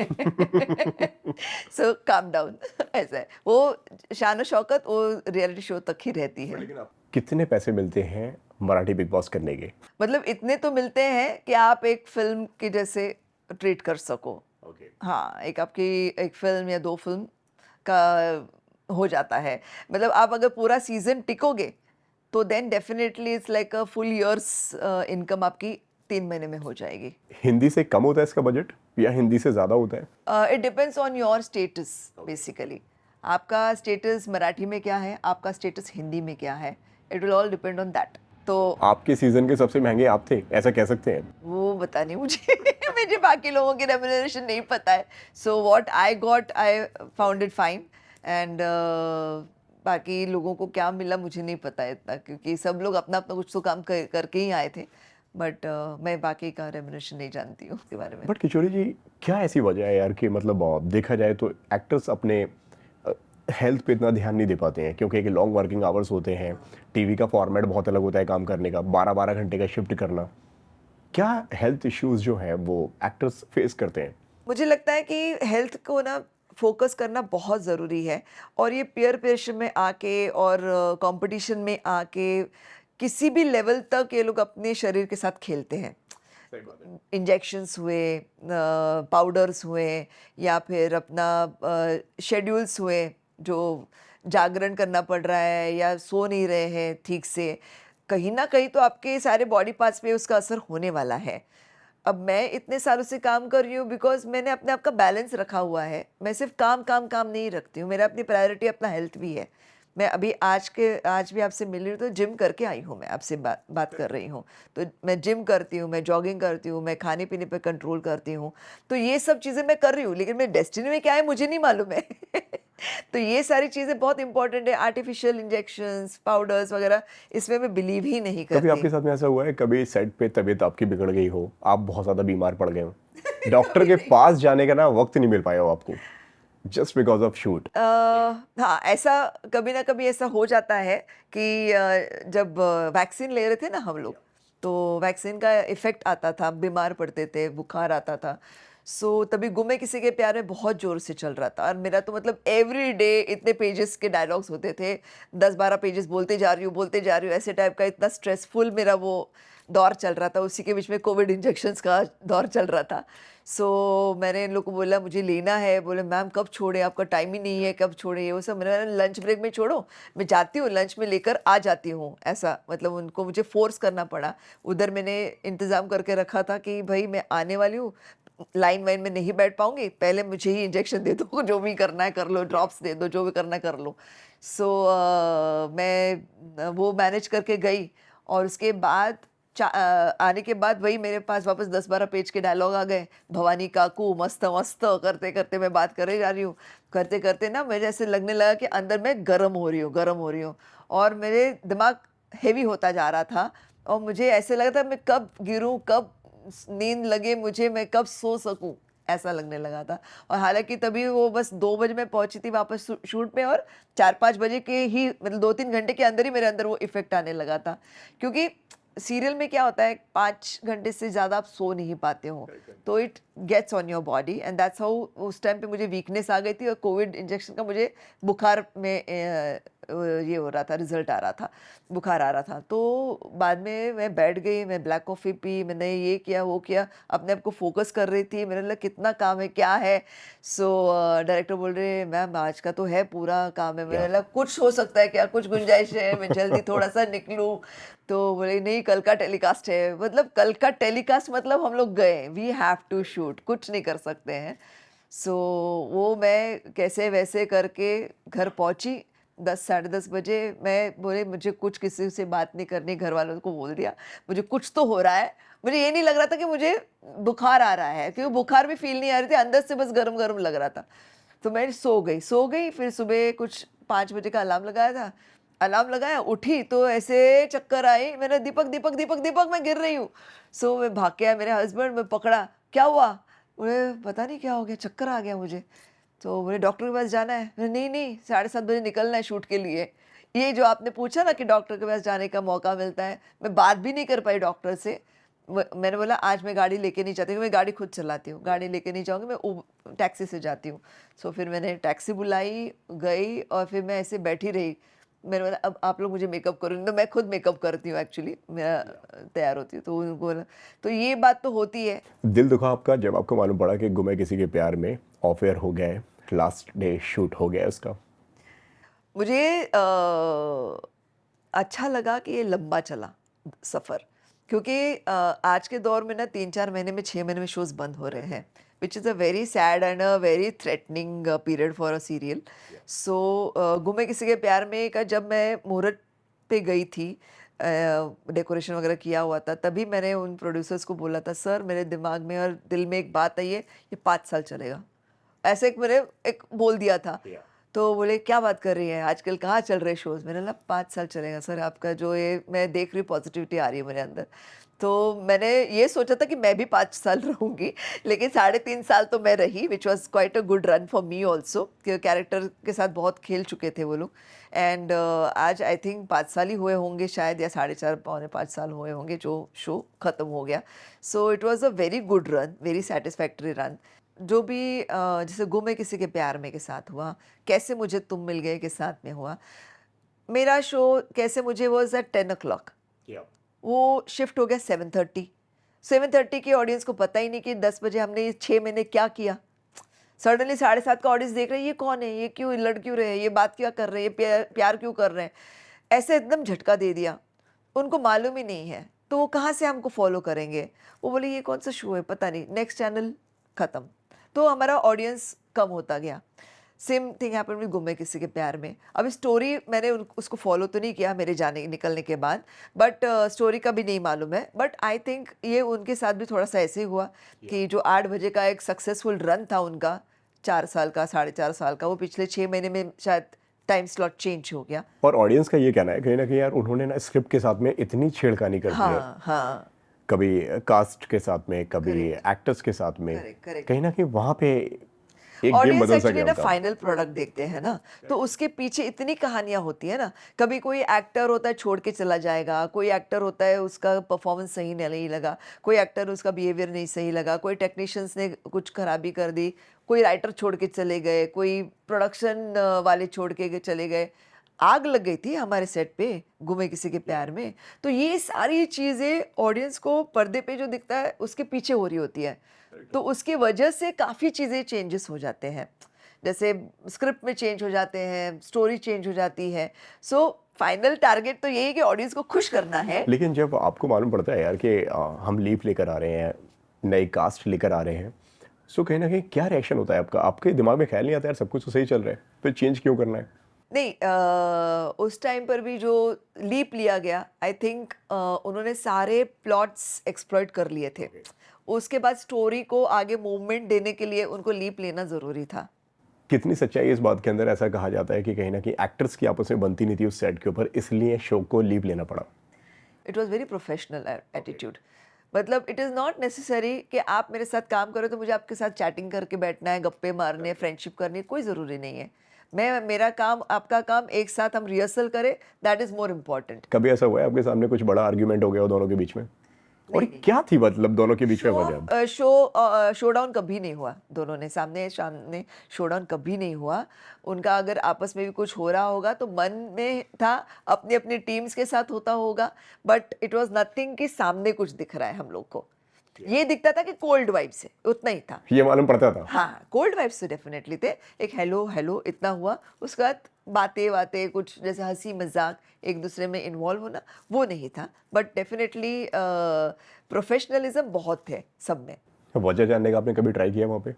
सो काम डाउन। ऐसा है वो, शान शौकत वो रियलिटी शो तक ही रहती है। लेकिन आप कितने पैसे मिलते हैं मराठी बिग बॉस करने के? मतलब इतने तो मिलते हैं कि आप एक फिल्म की जैसे ट्रीट कर सको। हाँ, एक आपकी एक फिल्म या 2 फिल्म का हो जाता है। मतलब आप अगर पूरा सीज़न टिकोगे, तो then definitely it's like a full year's income आपकी 3 महीने में हो जाएगी। हिंदी से कम होता है इसका बजट या हिंदी से ज़्यादा होता है? It depends on your status basically. आपका स्टेटस मराठी में क्या है, आपका स्टेटस हिंदी में क्या है, it will all depend on that. तो आपके सीज़न के सबसे महंगे आप थे, ऐसा कह सकते हैं? वो पता नहीं मुझे। मुझे बाकी लोगों की रेम्युनरेशन नहीं पता है। So what I got, I found it fine, and बाकी लोगों को क्या मिला मुझे नहीं पता है इतना, क्योंकि सब लोग अपना-अपना कुछ तो काम करके ही आए थे। बट मैं बाकी का रेम्युनरेशन नहीं जानती हूँ उसके बारे में। बट किशोरी जी, क्या ऐसी वजह है यार कि मतलब देखा जाए तो एक्टर्स अपने हेल्थ पे इतना ध्यान नहीं दे पाते हैं, क्योंकि एक लॉन्ग वर्किंग आवर्स होते हैं, टीवी का फॉर्मेट बहुत अलग होता है काम करने का, 12-12 घंटे का शिफ्ट करना। क्या हेल्थ इश्यूज जो हैं वो एक्टर्स फेस करते हैं? मुझे लगता है कि हेल्थ को ना फोकस करना बहुत ज़रूरी है, और ये पीयर प्रेशर में आके और कंपटीशन में आके किसी भी लेवल तक ये लोग अपने शरीर के साथ खेलते हैं। इंजेक्शंस हुए, पाउडर्स हुए, या फिर अपना शेड्यूल्स हुए, जो जागरण करना पड़ रहा है या सो नहीं रहे हैं ठीक से, कहीं ना कहीं तो आपके सारे बॉडी पार्ट्स पे उसका असर होने वाला है। अब मैं इतने सालों से काम कर रही हूँ बिकॉज मैंने अपने आप का बैलेंस रखा हुआ है। मैं सिर्फ काम काम काम नहीं रखती हूँ, मेरा अपनी प्रायोरिटी अपना हेल्थ भी है। मैं अभी आज भी आपसे मिल रही हूँ तो जिम करके आई हूँ, मैं आपसे बात कर रही हूँ। तो मैं जिम करती हूँ, मैं जॉगिंग करती हूँ, मैं खाने पीने पे कंट्रोल करती हूँ। तो ये सब चीज़ें मैं कर रही हूँ, लेकिन मेरे डेस्टिनी में क्या है मुझे नहीं मालूम है। तो ये सारी चीज़ें बहुत इंपॉर्टेंट है। आर्टिफिशियल इंजेक्शंस, पाउडर्स वगैरह, इसमें मैं बिलीव ही नहीं कभी करती। आपके साथ में ऐसा हुआ है, कभी सेट पे तबीयत आपकी बिगड़ गई हो, आप बहुत ज़्यादा बीमार पड़ गए हो, डॉक्टर के पास जाने का ना वक्त नहीं मिल पाया हो आपको, जस्ट बिकॉज ऑफ शूट? हाँ, ऐसा कभी ना कभी ऐसा हो जाता है कि जब वैक्सीन ले रहे थे ना हम लोग, तो वैक्सीन का इफ़ेक्ट आता था, बीमार पड़ते थे, बुखार आता था। सो तभी गुमे किसी के प्यार में बहुत ज़ोर से चल रहा था और मेरा तो मतलब एवरी डे इतने पेजेस के डायलॉग्स होते थे, 10-12 पेजेस बोलते जा रही हूँ, ऐसे टाइप का इतना स्ट्रेसफुल मेरा वो दौर चल रहा था। उसी के बीच में कोविड इंजेक्शंस का दौर चल रहा था। सो मैंने इन लोग को बोला मुझे लेना है, बोले मैम कब छोड़ें, आपका टाइम ही नहीं है, कब छोड़ें, ये वो सब। मैंने बोला लंच ब्रेक में छोड़ो, मैं जाती हूँ लंच में लेकर आ जाती हूँ, ऐसा मतलब उनको मुझे फ़ोर्स करना पड़ा। उधर मैंने इंतज़ाम करके रखा था कि भई मैं आने वाली हूँ, लाइन वाइन में नहीं बैठ पाऊँगी, पहले मुझे ही इंजेक्शन दे दो, जो भी करना है कर लो, ड्रॉप्स दे दो, जो भी करना है कर लो। सो मैं वो मैनेज करके गई और उसके बाद आने के बाद वही मेरे पास वापस 10-12 पेज के डायलॉग आ गए। भवानी काकू मस्त मस्त करते-करते मैं बात करे जा रही हूँ। करते-करते ना मुझे ऐसे लगने लगा कि अंदर मैं गरम हो रही हूँ और मेरे दिमाग हेवी होता जा रहा था और मुझे ऐसे लगा था मैं कब गिरूँ, कब नींद लगे मुझे, मैं कब सो सकूँ, ऐसा लगने लगा था। और हालाँकि तभी वो बस 2 बजे मैं पहुँची थी वापस शूट पे और 4-5 बजे के ही मतलब 2-3 घंटे के अंदर ही मेरे अंदर वो इफ़ेक्ट आने लगा था। क्योंकि सीरियल में क्या होता है 5 घंटे से ज़्यादा आप सो नहीं पाते हो, तो it gets on your body and that's how उस टाइम पे मुझे वीकनेस आ गई थी और कोविड इंजेक्शन का मुझे बुखार में ये हो रहा था, रिजल्ट आ रहा था, बुखार आ रहा था। तो बाद में मैं बैठ गई, मैं ब्लैक कॉफ़ी पी, मैंने ये किया वो किया, अपने आप को फोकस कर रही थी। मेरे लगा कितना काम है, क्या है। सो डायरेक्टर बोल रहे मैम आज का तो है पूरा काम है। मैंने क्या लगा कुछ हो सकता है क्या, कुछ गुंजाइश है, मैं जल्दी थोड़ा सा निकलूँ। तो बोले नहीं कल का टेलीकास्ट है, मतलब कल का टेलीकास्ट मतलब हम लोग गए, वी हैव टू शूट, कुछ नहीं कर सकते हैं। सो वो मैं कैसे वैसे करके घर पहुंची 10 साढ़े 10 बजे। मैं बोले मुझे कुछ किसी से बात नहीं करनी, घर वालों को बोल दिया मुझे कुछ तो हो रहा है। मुझे ये नहीं लग रहा था कि मुझे बुखार आ रहा है, क्योंकि बुखार भी फील नहीं आ रही थी, अंदर से बस गरम गरम लग रहा था। तो मैं सो गई। फिर सुबह कुछ 5 बजे का अलार्म लगाया था, अलार्म लगाया, उठी तो ऐसे चक्कर आई, मैंने दीपक दीपक दीपक दीपक मैं गिर रही हूँ। सो मैं भाग के आया, मेरे हस्बैंड, मैं पकड़ा, क्या हुआ? बोले पता नहीं क्या हो गया, चक्कर आ गया मुझे। तो बोले डॉक्टर के पास जाना है? मैंने नहीं नहीं 7:30 बजे निकलना है शूट के लिए। ये जो आपने पूछा ना कि डॉक्टर के पास जाने का मौका मिलता है, मैं बात भी नहीं कर पाई डॉक्टर से। मैंने बोला आज मैं गाड़ी लेके नहीं जाती, क्योंकि मैं गाड़ी खुद चलाती हूँ, गाड़ी लेके नहीं जाऊँगी, मैं टैक्सी से जाती हूँ। सो फिर मैंने टैक्सी बुलाई, गई और फिर मैं ऐसे बैठी रही। मैंने बोला अब आप लोग मुझे मेकअप करो, नहीं तो मैं खुद मेकअप करती हूँ एक्चुअली, मेरा तैयार होती हूँ। तो उनको बोला, तो ये बात तो होती है। दिल दुखा आपका जब आपको मालूम पड़ा कि गुमे किसी के प्यार में ऑफ एयर हो गया है, लास्ट डे शूट हो गया है उसका? मुझे अच्छा लगा कि ये लंबा चला सफ़र, क्योंकि आज के दौर में ना 3-4 महीने में 6 महीने में शोज़ बंद हो रहे हैं, which is a very sad and a very threatening period for a serial. So गुमे किसी के प्यार में का जब मैं मुहूर्त पे गई थी, डेकोरेशन वगैरह किया हुआ था, तभी मैंने उन प्रोड्यूसर्स को बोला था सर मेरे दिमाग में और दिल में एक बात आई है, ये 5 साल चलेगा, ऐसे एक मैंने एक बोल दिया था। तो बोले क्या बात कर रही है, आजकल कहाँ चल रहे शोज़? मैंने बोला 5 साल चलेगा सर आपका, जो ये मैं देख रही हूँ पॉजिटिविटी आ रही है मेरे अंदर। तो मैंने ये सोचा था कि मैं भी 5 साल रहूँगी, लेकिन 3.5 साल तो मैं रही, which was quite a good run for me also, कि कैरेक्टर के साथ बहुत खेल चुके थे वो लोग। एंड आज आई थिंक 5 साल ही हुए होंगे शायद, या 4.5 पौने 5 साल हुए होंगे जो शो ख़त्म हो गया। So it was a very good run, very satisfactory run. जो भी जैसे गुमे किसी के प्यार में के साथ हुआ, कैसे मुझे तुम मिल गए के साथ में हुआ, मेरा शो कैसे मुझे वाज़ एट 10 o'clock, वो शिफ्ट हो गया 7:30। 7:30 की ऑडियंस को पता ही नहीं कि 10 बजे हमने ये 6 महीने क्या किया। सडनली 7:30 का ऑडियंस देख रहे हैं, ये कौन है, ये क्यों लड़ क्यों रहे हैं, ये बात क्या कर रहे हैं, ये प्यार क्यों कर रहे हैं। ऐसे एकदम झटका दे दिया, उनको मालूम ही नहीं है, तो वो कहाँ से हमको फॉलो करेंगे। वो बोले ये कौन सा शो है, पता नहीं, नेक्स्ट चैनल, ख़त्म। तो हमारा ऑडियंस कम होता गया। सेम थिंग हैपन विद गुमे किसी के प्यार में। अब स्टोरी मैंने उसको फॉलो तो नहीं किया मेरे जाने निकलने के बाद, बट स्टोरी का भी नहीं मालूम है। बट आई थिंक ये उनके साथ भी थोड़ा सा ऐसे ही हुआ कि जो 8 बजे का एक सक्सेसफुल रन था उनका, 4 साल का, 4.5 साल का, वो पिछले 6 महीने में शायद टाइम स्लॉट चेंज हो गया। और ऑडियंस का ये कहना है कहीं ना कहीं यार उन्होंने ना स्क्रिप्ट के साथ में इतनी छेड़खानी कर दी है, हाँ हाँ, कभी कास्ट के साथ में, कभी करेक्ट एक्टर्स के साथ में, करेक्ट करेक्ट। कहीं ना कहीं वहाँ पे एक गेम ऑडियंस बदल सा एक्चुअली गया ना होता। फाइनल प्रोडक्ट देखते हैं ना, तो उसके पीछे इतनी कहानियां होती है ना। कभी कोई एक्टर होता है छोड़ के चला जाएगा, कोई एक्टर होता है उसका परफॉर्मेंस सही नहीं लगा, कोई एक्टर उसका बिहेवियर नहीं सही लगा, कोई टेक्नीशियंस ने कुछ खराबी कर दी, कोई राइटर छोड़ के चले गए, कोई प्रोडक्शन वाले छोड़ के चले गए। आग लग गई थी हमारे सेट पे गुमे किसी के प्यार में। तो ये सारी चीज़ें ऑडियंस को पर्दे पे जो दिखता है उसके पीछे हो रही होती है, तो उसकी वजह से काफ़ी चीज़ें चेंजेस हो जाते हैं। जैसे स्क्रिप्ट में चेंज हो जाते हैं, स्टोरी चेंज हो जाती है। सो फाइनल टारगेट तो यही है कि ऑडियंस को खुश करना है। लेकिन जब आपको मालूम पड़ता है यार कि हम लीप लेकर आ रहे हैं, नई कास्ट लेकर आ रहे हैं, सो कहीं ना कहीं क्या रिएक्शन होता है आपका? आपके दिमाग में ख्याल नहीं आता यार सब कुछ तो सही चल रहा है, फिर चेंज क्यों करना है? नहीं, उस टाइम पर भी जो लीप लिया गया, आई थिंक उन्होंने सारे प्लॉट्स एक्सप्लॉइट कर लिए थे। उसके बाद स्टोरी को आगे मूवमेंट देने के लिए उनको लीप लेना ज़रूरी था। कितनी सच्चाई है इस बात के अंदर? ऐसा कहा जाता है कि कहीं ना कहीं एक्टर्स की आपस में बनती नहीं थी उस सेट के ऊपर, इसलिए शो को लीव लेना पड़ा। It was very professional attitude. मतलब इट इज़ नॉट नेसेसरी कि आप मेरे साथ काम करो तो मुझे आपके साथ चैटिंग करके बैठना है, गप्पे मारने हैं, फ्रेंडशिप करनी है, कोई ज़रूरी नहीं है। मैं मेरा काम, आपका काम, एक साथ हम रिहर्सल करें, दैट इज़ मोर इम्पॉर्टेंट। कभी ऐसा हुआ है आपके सामने कुछ बड़ा आर्ग्यूमेंट हो गया हो दोनों के बीच में? और नहीं, नहीं। क्या थी मतलब दोनों के बीच में वजह? शोडाउन कभी नहीं हुआ, दोनों ने सामने सामने शोडाउन कभी नहीं हुआ। उनका अगर आपस में भी कुछ हो रहा होगा तो मन में था, अपनी अपनी टीम्स के साथ होता होगा, बट इट वाज नथिंग कि सामने कुछ दिख रहा है हम लोग को। ये दिखता था कि कोल्ड वाइब्स है, उतना ही था। ये मालूम पड़ता था? हाँ, कोल्ड वाइब्स तो डेफिनेटली थे। एक हेलो हेलो इतना हुआ, उसके बाद बातें बातें कुछ जैसे हंसी मजाक एक दूसरे में इन्वॉल्व होना, वो नहीं था। बट डेफिनेटली प्रोफेशनलिज्म बहुत थे सब में। वजह जानने का आपने कभी ट्राई किया वहाँ पे?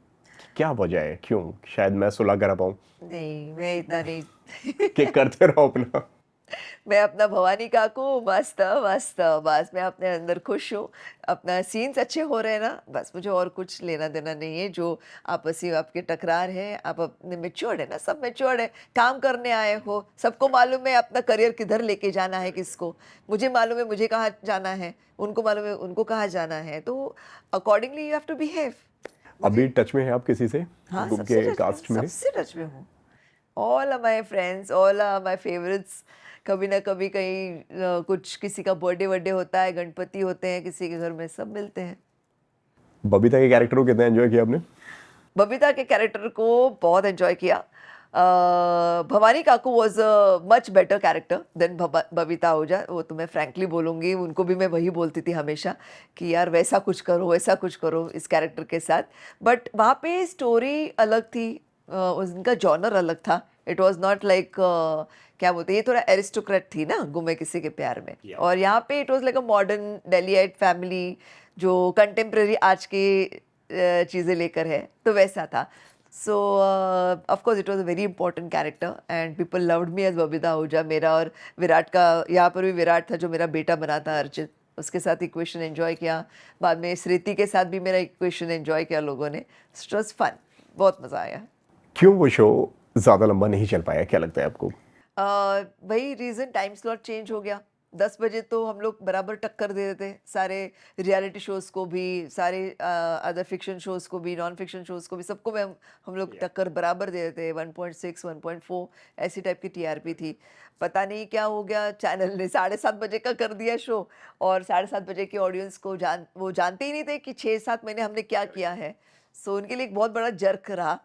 क्या वजह है, क्यों? शायद मैं सुलह करा पाऊँ। नहीं, मैं इतना नहीं। कि करते रहो अपना। मैं अपना भवानी काकू, मस्त मस्त, बस मैं अपने अंदर खुश हूँ। अपना सीन्स अच्छे हो रहे हैं ना, बस मुझे और कुछ लेना देना नहीं है। जो आपसी आपके टकरार है, आप अपने मैच्योर्ड है ना, सब मैच्योर्ड है, काम करने आए हो, सबको मालूम है अपना करियर किधर लेके जाना है किसको। मुझे मालूम है मुझे कहाँ जाना है, उनको मालूम है उनको कहाँ जाना है, तो accordingly you have to behave. अभी मुझे, टच में है आप किसी से हाँ, गुम के कास्ट में? सबसे टच में हूँ। All are my friends, all are my favourites. कभी ना कभी कहीं कुछ किसी का बर्थडे वर्डे होता है, गणपति होते हैं किसी के घर में, सब मिलते हैं। बबीता के कैरेक्टर को कितना एंजॉय किया आपने? बबीता के कैरेक्टर को बहुत एंजॉय किया। Bhavani Kaku was a much better character than Babita Ahuja. वो तो मैं फ्रैंकली बोलूँगी, उनको भी मैं वही बोलती थी हमेशा कि यार वैसा कुछ करो, वैसा कुछ करो इस कैरेक्टर के साथ। बट वहाँ पे स्टोरी अलग थी, उनका जॉनर अलग था। इट वॉज नॉट लाइक, क्या बोलते हैं, ये थोड़ा एरिस्टोक्रेट थी ना गुमे किसी के प्यार में। और यहाँ पे it was like a modern Delhiite family जो कंटेम्प्रेरी आज की चीज़ें लेकर है, तो वैसा था। So of course it was a very important character and people loved me as Babita Ahuja. मेरा और विराट का, यहाँ पर भी विराट था जो मेरा बेटा बना था, अर्चित, उसके साथ इक्वेशन एंजॉय किया। बाद में स्मृति के साथ भी मेरा इक्वेशन एंजॉय किया लोगों ने। इट वाज फन, बहुत मज़ा आया। क्यों वो शो ज़्यादा लंबा नहीं चल पाया, क्या लगता है आपको? वही रीज़न, टाइम स्लॉट चेंज हो गया। 10 बजे तो हम लोग बराबर टक्कर दे देते सारे रियलिटी शोज़ को भी, सारे अदर फिक्शन शोज़ को भी, नॉन फिक्शन शोज़ को भी, सबको में हम लोग टक्कर बराबर दे देते। 1.6 1.4 ऐसी टाइप की टीआरपी थी। पता नहीं क्या हो गया, चैनल ने 7:30 बजे का कर दिया शो, और 7:30 बजे की ऑडियंस को वो जानते ही नहीं थे कि 6-7 महीने हमने क्या किया है। सो उनके लिए एक बहुत बड़ा जर्क रहा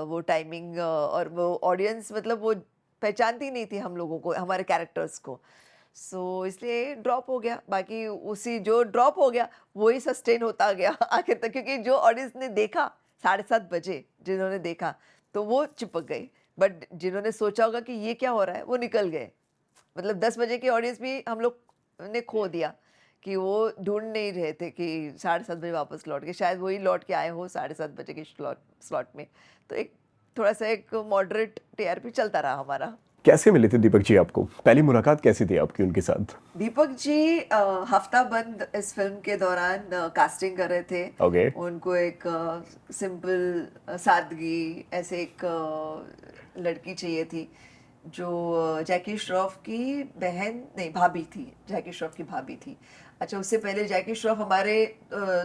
वो टाइमिंग, और वो ऑडियंस, मतलब वो पहचानती नहीं थी हम लोगों को, हमारे कैरेक्टर्स को। सो इसलिए ड्रॉप हो गया। बाकी उसी जो ड्रॉप हो गया वही सस्टेन होता गया आखिर तक, क्योंकि जो ऑडियंस ने देखा 7:30 बजे, जिन्होंने देखा तो वो चिपक गए, बट जिन्होंने सोचा होगा कि ये क्या हो रहा है वो निकल गए। मतलब 10 बजे की ऑडियंस भी हम लोग ने खो दिया, कि वो ढूंढ नहीं रहे थे कि 7:30 बजे वापस लौट के, शायद वही लौट के आए हो 7:30 बजे के स्लॉट में। तो एक थोड़ा सा एक मॉडरेट टीआरपी चलता रहा हमारा। कैसे मिले थे दीपक जी आपको? पहली मुलाकात कैसी थी आपकी उनके साथ? दीपक जी हफ्ता बंद इस फिल्म के दौरान कास्टिंग कर रहे थे। ओके। उनको एक सिंपल सादगी, ऐसे एक लड़की चाहिए थी जो जैकी श्रॉफ की बहन, नहीं भाभी थी, जैकी श्रॉफ की भाभी थी। अच्छा, उससे पहले जैकी श्रॉफ हमारे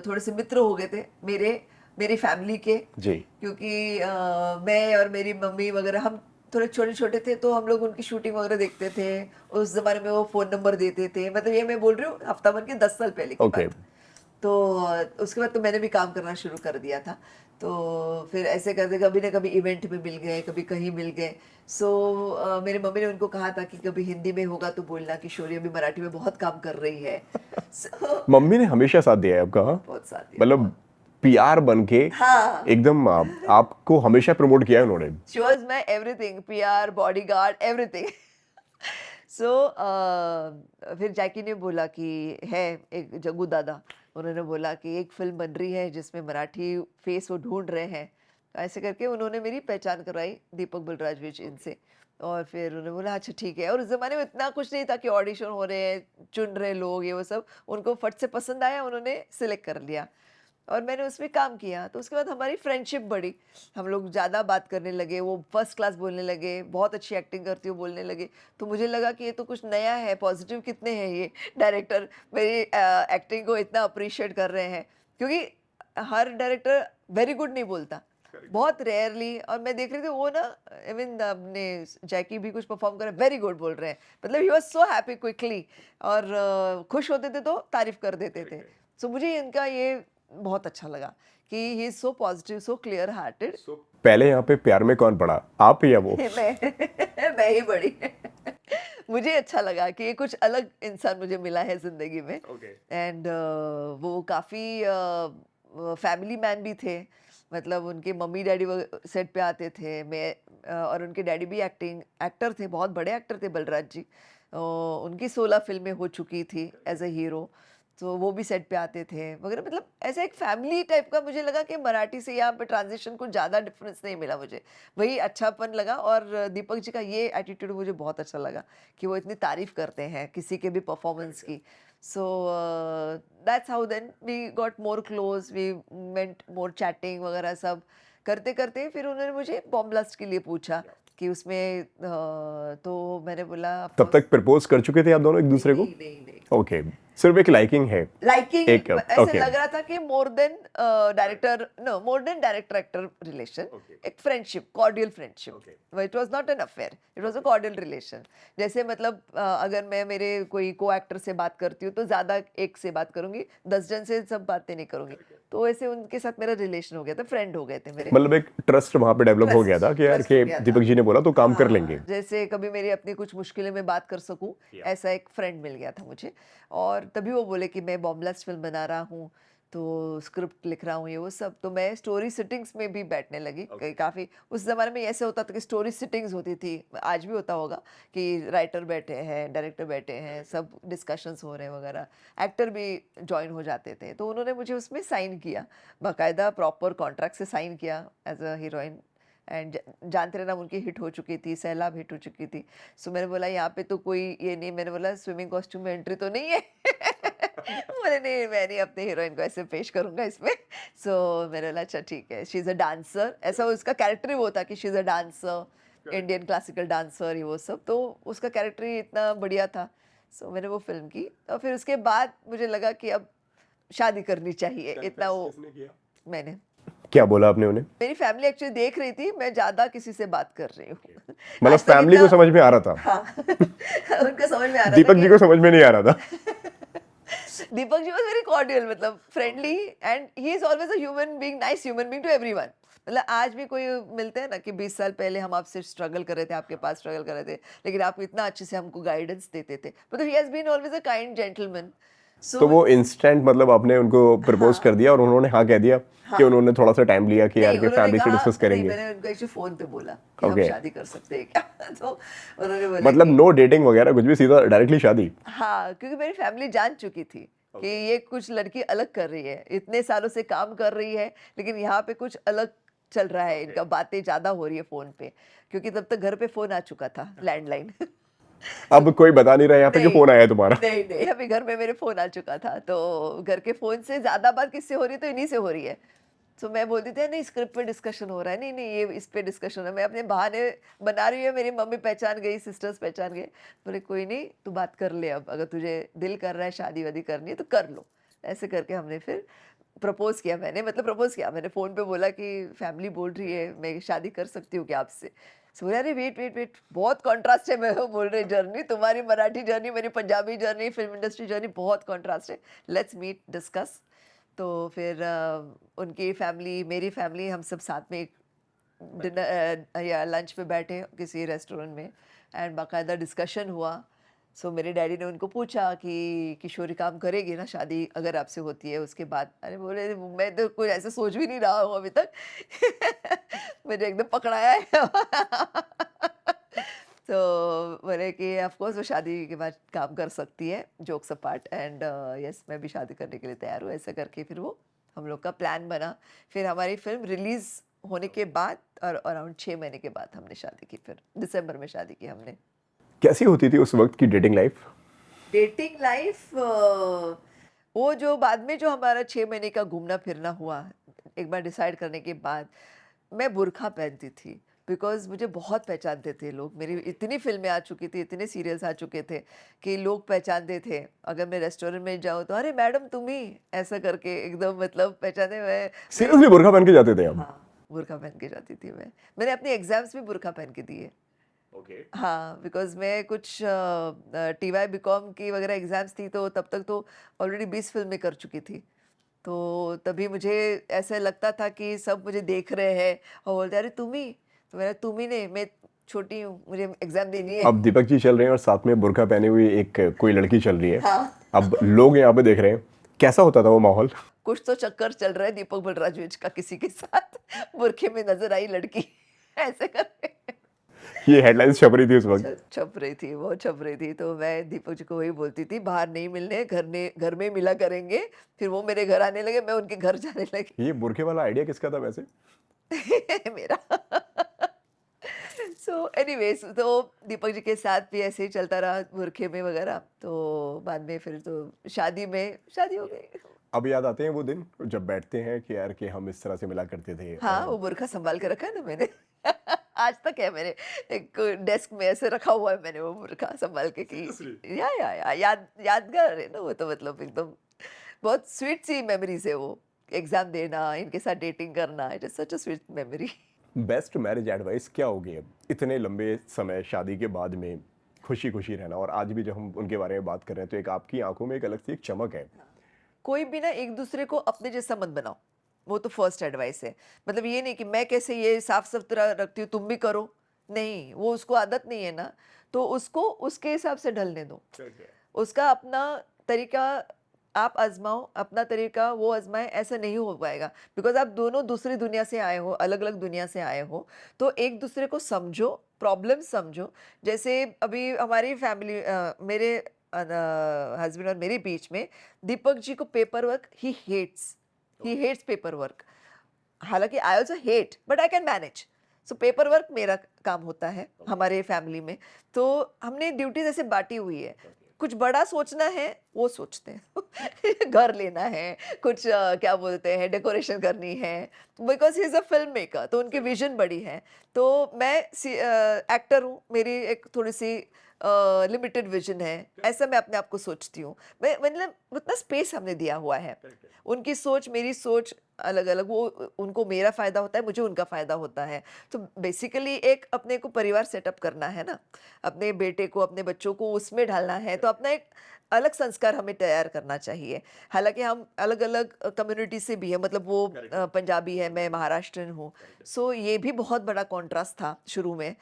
थोड़े से मित्र हो गए थे मेरे मेरी फैमिली के, जी। क्योंकि मैं और मेरी मम्मी वगैरह हम थोड़े छोटे छोटे थे तो हम लोग उनकी शूटिंग वगैरह देखते थे। उस जमाने में वो फोन नंबर देते थे, मतलब ये मैं बोल रही हूँ हफ्ता भर के 10 साल पहले की ओके। बात। तो उसके बाद तो मैंने भी काम करना शुरू कर दिया था। तो फिर ऐसे करते कभी ना कभी इवेंट में मिल गए, कभी कहीं मिल गए। सो मेरी मम्मी ने उनको कहा था कि कभी हिंदी में होगा तो बोलना कि शौर्य अभी मराठी में बहुत काम कर रही है। सो मम्मी ने हमेशा साथ दिया है आपका, हाँ? बहुत साथ दिया, मतलब बहुत। पीआर बन के हाँ, एकदम आपको हमेशा प्रमोट किया है उन्होंने। She was my everything, PR, bodyguard, everything. So फिर जैकी ने बोला कि है एक जग्गू दादा, उन्होंने बोला कि एक फिल्म बन रही है जिसमें मराठी फेस वो ढूंढ रहे हैं। तो ऐसे करके उन्होंने मेरी पहचान करवाई दीपक बलराज विज इनसे। और फिर उन्होंने बोला अच्छा ठीक है। और उस जमाने में इतना कुछ नहीं था कि ऑडिशन हो रहे हैं, चुन रहे लोग, ये वो सब। उनको फट से पसंद आया, उन्होंने सिलेक्ट कर लिया और मैंने उसमें काम किया। तो उसके बाद हमारी फ्रेंडशिप बढ़ी, हम लोग ज़्यादा बात करने लगे, वो फर्स्ट क्लास बोलने लगे, बहुत अच्छी एक्टिंग करती हो बोलने लगे। तो मुझे लगा कि ये तो कुछ नया है, पॉजिटिव कितने हैं ये डायरेक्टर, मेरी एक्टिंग को इतना अप्रिशिएट कर रहे हैं। क्योंकि हर डायरेक्टर वेरी गुड नहीं बोलता, बहुत रेयरली। और मैं देख रही थी वो ना, आई मीन अपने जैकी भी कुछ परफॉर्म कर वेरी गुड बोल रहे हैं, मतलब he was so happy quickly. और खुश होते थे तो तारीफ कर देते थे। सो मुझे इनका ये बहुत अच्छा लगा कि he is so positive, so clear hearted. पहले यहाँ पे प्यार में कौन पड़ा, आप या वो? मैं ही बड़ी। मुझे अच्छा लगा कि ये कुछ अलग इंसान मुझे मिला है जिंदगी में। एंड वो काफी फैमिली मैन भी थे, मतलब उनके मम्मी डैडी सेट पे आते थे। मैं और उनके डैडी भी एक्टर थे, बहुत बड़े एक्टर थे बलराज जी। उनकी 16 फिल्में हो चुकी थी एज अ हीरो। तो वो भी सेट पे आते थे वगैरह, मतलब ऐसा एक फैमिली टाइप का। मुझे लगा कि मराठी से यहाँ पे ट्रांजिशन को ज़्यादा डिफरेंस नहीं मिला मुझे, वही अच्छापन लगा। और दीपक जी का ये एटीट्यूड मुझे बहुत अच्छा लगा कि वो इतनी तारीफ करते हैं किसी के भी परफॉर्मेंस की। So that's how then we got more close, we meant more chatting वगैरह सब करते करते। फिर उन्होंने मुझे बॉम्ब ब्लास्ट के लिए पूछा कि उसमें तो मैंने बोला ऑफ तब कोर्स। तक प्रपोज कर चुके थे आप दोनों एक नहीं दूसरे को? नहीं नहीं नहीं, ओके, सिर्फ एक लाइकिंग है। लाइकिंग। एक ऐसे ओके। लग रहा था कि more than director, no more than director actor relation, एक friendship, cordial friendship. It was not an affair, it was a cordial relation. जैसे मतलब अगर मैं मेरे कोई को एक्टर से बात करती हूँ तो ज्यादा एक से बात करूंगी, 10 जन से सब बातें नहीं करूंगी। तो ऐसे उनके साथ मेरा रिलेशन हो गया था, फ्रेंड हो गए थे मेरे। मतलब एक ट्रस्ट वहां पे डेवलप हो गया था ट्रस्ट कि यार ट्रस्ट हो कि गया था। दीपक जी ने बोला तो काम कर लेंगे। हाँ, जैसे कभी मेरी अपनी कुछ मुश्किलें में बात कर सकूं, ऐसा एक फ्रेंड मिल गया था मुझे। और तभी वो बोले कि मैं बॉम्बलास्ट फिल्म बना रहा हूँ, तो स्क्रिप्ट लिख रहा हूँ, ये वो सब। तो मैं स्टोरी सिटिंग्स में भी बैठने लगी। काफ़ी उस ज़माने में ऐसे होता था कि स्टोरी सिटिंग्स होती थी, आज भी होता होगा कि राइटर बैठे हैं, डायरेक्टर बैठे हैं, सब डिस्कशंस हो रहे हैं वगैरह, एक्टर भी ज्वाइन हो जाते थे। तो उन्होंने मुझे उसमें साइन किया, बाकायदा प्रॉपर कॉन्ट्रैक्ट से साइन किया एज अ हीरोइन। एंड जानते रहना उनकी हिट हो चुकी थी, सैलाब हिट हो चुकी थी। सो मैंने बोला यहाँ पे तो कोई ये नहीं, मैंने बोला स्विमिंग कॉस्ट्यूम में एंट्री तो नहीं है। बोले नहीं, मैं नहीं अपने हीरोइन को ऐसे पेश करूंगा इसमें। सो मैंने बोला अच्छा ठीक है, शी इज़ अ डांसर, ऐसा उसका कैरेक्टर ही वो था कि she is a dancer, Indian classical dancer, ये वो सब। तो उसका कैरेक्टर ही इतना बढ़िया था। सो मैंने वो फिल्म की और फिर उसके बाद मुझे लगा कि अब शादी करनी चाहिए, इतना वो मैंने। क्या बोला आपने उन्हें? मेरी फैमिली एक्चुअली देख रही थी मैं ज्यादा किसी से बात कर रही हूँ। मतलब आज तक फैमिली इतना, को समझ में आ रहा था, हाँ। उनको समझ में आ रहा था दीपक जी कि को समझ में नहीं आ रहा था। Deepak ji was very cordial, मतलब friendly. And he is always a human being, nice human being to everyone. मतलब आज भी कोई मिलते हैं ना कि 20 साल पहले हम आपसे स्ट्रगल कर रहे थे, आपके पास स्ट्रगल कर रहे थे, लेकिन आप इतना अच्छे से हमको गाइडेंस देते थे। मतलब he has been always a kind gentleman. तो सो वो इंस्टेंट मतलब आपने उनको प्रपोज कर हाँ दिया और उन्होंने हाँ कह दिया कि हाँ, उन्होंने थोड़ा सा टाइम लिया कि यार नहीं के उन्होंने फैमिली से कहा, डिस्कस नहीं करेंगे? मैंने उनको एक्चुअली फोन पे बोला कि हम ओके, शादी कर सकते हैं क्या। तो उन्होंने बोला मतलब कि नो डेटिंग वगैरह कुछ भी, सीधा डायरेक्टली शादी? हाँ, क्योंकि मेरी फैमिली जान चुकी थी कि ये कुछ लड़की अलग कर रही है, इतने सालों से काम कर रही है, लेकिन यहाँ पे कुछ अलग चल रहा है, इनका बातें ज्यादा हो रही है फोन पे। क्योंकि तब तक घर पे फोन आ चुका था, लैंडलाइन। सो अब कोई बता नहीं रहा यहाँ पे कि नहीं फोन आया है तुम्हारा? नहीं नहीं, अभी घर में मेरे फोन आ चुका था। तो घर के फोन से ज्यादा बात किससे हो रही है, तो इन्हीं से हो रही है। तो मैं बोलती थी नहीं स्क्रिप्ट पे डिस्कशन हो रहा है, नहीं नहीं ये इस पे डिस्कशन है, मैं अपने बहाने बना रही हूँ। मेरी मम्मी पहचान गई, सिस्टर्स पहचान गए, बोले कोई नहीं तू बात कर ले, अब अगर तुझे दिल कर रहा है शादी वादी करनी है तो कर लो। ऐसे करके हमने फिर प्रपोज किया मैंने, मतलब प्रपोज किया मैंने, फ़ोन पे बोला कि फैमिली बोल रही है मैं शादी कर सकती हूँ क्या आपसे? सो बोला, अरे वेट वेट वेट, बहुत कॉन्ट्रास्ट है। मैं बोल रही जर्नी, तुम्हारी मराठी जर्नी, मेरी Punjabi journey, film industry journey, बहुत कॉन्ट्रास्ट है, लेट्स मीट डिस्कस। तो फिर उनकी फैमिली, मेरी फैमिली, हम सब साथ में डिनर या लंच पे बैठे किसी रेस्टोरेंट में, एंड बाकायदा डिस्कशन हुआ। सो मेरे डैडी ने उनको पूछा कि किशोरी काम करेगी ना शादी अगर आपसे होती है उसके बाद? अरे बोले, मैं तो कोई ऐसे सोच भी नहीं रहा हूँ अभी तक। मुझे एकदम पकड़ाया है। तो बोले कि ऑफ कोर्स वो शादी के बाद काम कर सकती है, जोक्स अपार्ट, एंड यस मैं भी शादी करने के लिए तैयार हूँ, ऐसा करके फिर वो हम लोग का प्लान बना। फिर हमारी फिल्म रिलीज होने के बाद और अराउंड 6 महीने के बाद हमने शादी की, फिर दिसंबर में शादी की हमने। कैसी होती थी उस वक्त की डेटिंग लाइफ? डेटिंग लाइफ, वो जो बाद में जो हमारा 6 महीने का घूमना फिरना हुआ, एक बार डिसाइड करने के बाद, मैं बुर्का पहनती थी बिकॉज मुझे बहुत पहचानते थे लोग, मेरी इतनी फिल्में आ चुकी थी, इतने सीरियल्स आ चुके थे कि लोग पहचानते थे। अगर मैं रेस्टोरेंट में जाऊँ तो अरे मैडम तुम ही, ऐसा करके एकदम मतलब पहचाने। मैं सीरियसली बुर्का पहन के जाते थे हम? हाँ, बुर्का पहन के जाती थी मैं। मैंने अपने एग्जाम्स भी बुर्का पहन के दिए। ओके। हाँ, बिकॉज़ मैं कुछ टीवाई बीकॉम की वगैरह एग्ज़ाम्स थी, तो तब तक तो ऑलरेडी 20 फ़िल्में कर चुकी थी। तो तभी मुझे ऐसा लगता था कि सब मुझे देख रहे हैं और बोलते हैं, "अरे तुम ही?" तो मैंने, "तुम ही नहीं, मैं छोटी हूँ, मुझे एग्ज़ाम देनी है।" अब दीपक जी चल रहे हैं और साथ में बुर्का पहनी हुई एक कोई लड़की चल रही है। हाँ, अब लोग यहाँ पे देख रहे हैं, कैसा होता था वो माहौल? कुछ तो चक्कर चल रहा है दीपक बलराज का किसी के साथ। बुर्खे में नज़र आई लड़की, ऐसे करके। ये हेडलाइंस छप रही थी उस वक्त। छप रही थी, बहुत छप रही थी। तो मैं दीपक जी को वही बोलती थी, बाहर नहीं मिलने, घर में मिला करेंगे। फिर वो मेरे घर आने लगे, मैं उनके घर जाने लगी। ये बुर्के वाला आइडिया किसका था वैसे? मेरा। सो एनीवेज, तो दीपक जी के साथ भी ऐसे ही चलता रहा बुरखे में वगैरह। तो बाद में फिर तो शादी हो गई। अब याद आते हैं वो दिन जब बैठते हैं कि यार कि हम इस तरह से मिला करते थे हाँ, और वो बुरखा संभाल के रखा है ना मैंने। आज तक है मेरे एक डेस्क में, ऐसे रखा हुआ है मैंने वो बुरखा संभाल के कि सीरियसली? या यादगार है ना वो, तो मतलब एकदम बहुत स्वीट सी मेमोरीज है वो। एग्जाम देना, इनके साथ डेटिंग करना, it is such a sweet memory. Best marriage advice क्या होगी अब इतने लंबे समय शादी के बाद में खुशी खुशी रहना? और आज भी जब हम उनके बारे में बात कर रहे हैं तो एक आपकी आंखों में एक अलग सी एक चमक है। कोई भी ना एक दूसरे को अपने जैसा मत बनाओ, वो तो फर्स्ट एडवाइस है। मतलब ये नहीं कि मैं कैसे ये साफ सुथरा रखती हूँ तुम भी करो, नहीं, वो उसको आदत नहीं है ना, तो उसको उसके हिसाब से ढलने दो। उसका अपना तरीका आप आजमाओ, अपना तरीका वो आजमाए, ऐसा नहीं हो पाएगा। बिकॉज आप दोनों दूसरी दुनिया से आए हो, अलग अलग दुनिया से आए हो, तो एक दूसरे को समझो, प्रॉब्लम समझो। जैसे अभी हमारी फैमिली, मेरे हस्बैंड और मेरे बीच में, दीपक जी को पेपर वर्क ही हेट्स पेपर वर्क। हालांकि I also hate but I can manage. So paper work मेरा काम होता है हमारे फैमिली में। तो हमने ड्यूटीज ऐसे बांटी हुई है। कुछ बड़ा सोचना है वो सोचते हैं। घर लेना है, कुछ क्या बोलते हैं, डेकोरेशन करनी है, because he is a film maker, तो उनकी विजन बड़ी है। तो मैं एक्टर हूँ, मेरी एक थोड़ी सी लिमिटेड विजन है, ऐसा मैं अपने आप को सोचती हूँ। मैं मतलब उतना स्पेस हमने दिया हुआ है। उनकी सोच मेरी सोच अलग अलग, वो उनको मेरा फायदा होता है, मुझे उनका फायदा होता है। तो बेसिकली एक अपने को परिवार सेटअप करना है ना, अपने बेटे को, अपने बच्चों को उसमें ढालना है, तो अपना एक अलग संस्कार हमें तैयार करना चाहिए। हालांकि हम अलग अलग कम्युनिटी से भी है, मतलब वो पंजाबी है, मैं महाराष्ट्रन हूँ। सो ये भी बहुत बड़ा कॉन्ट्रास्ट था शुरू में।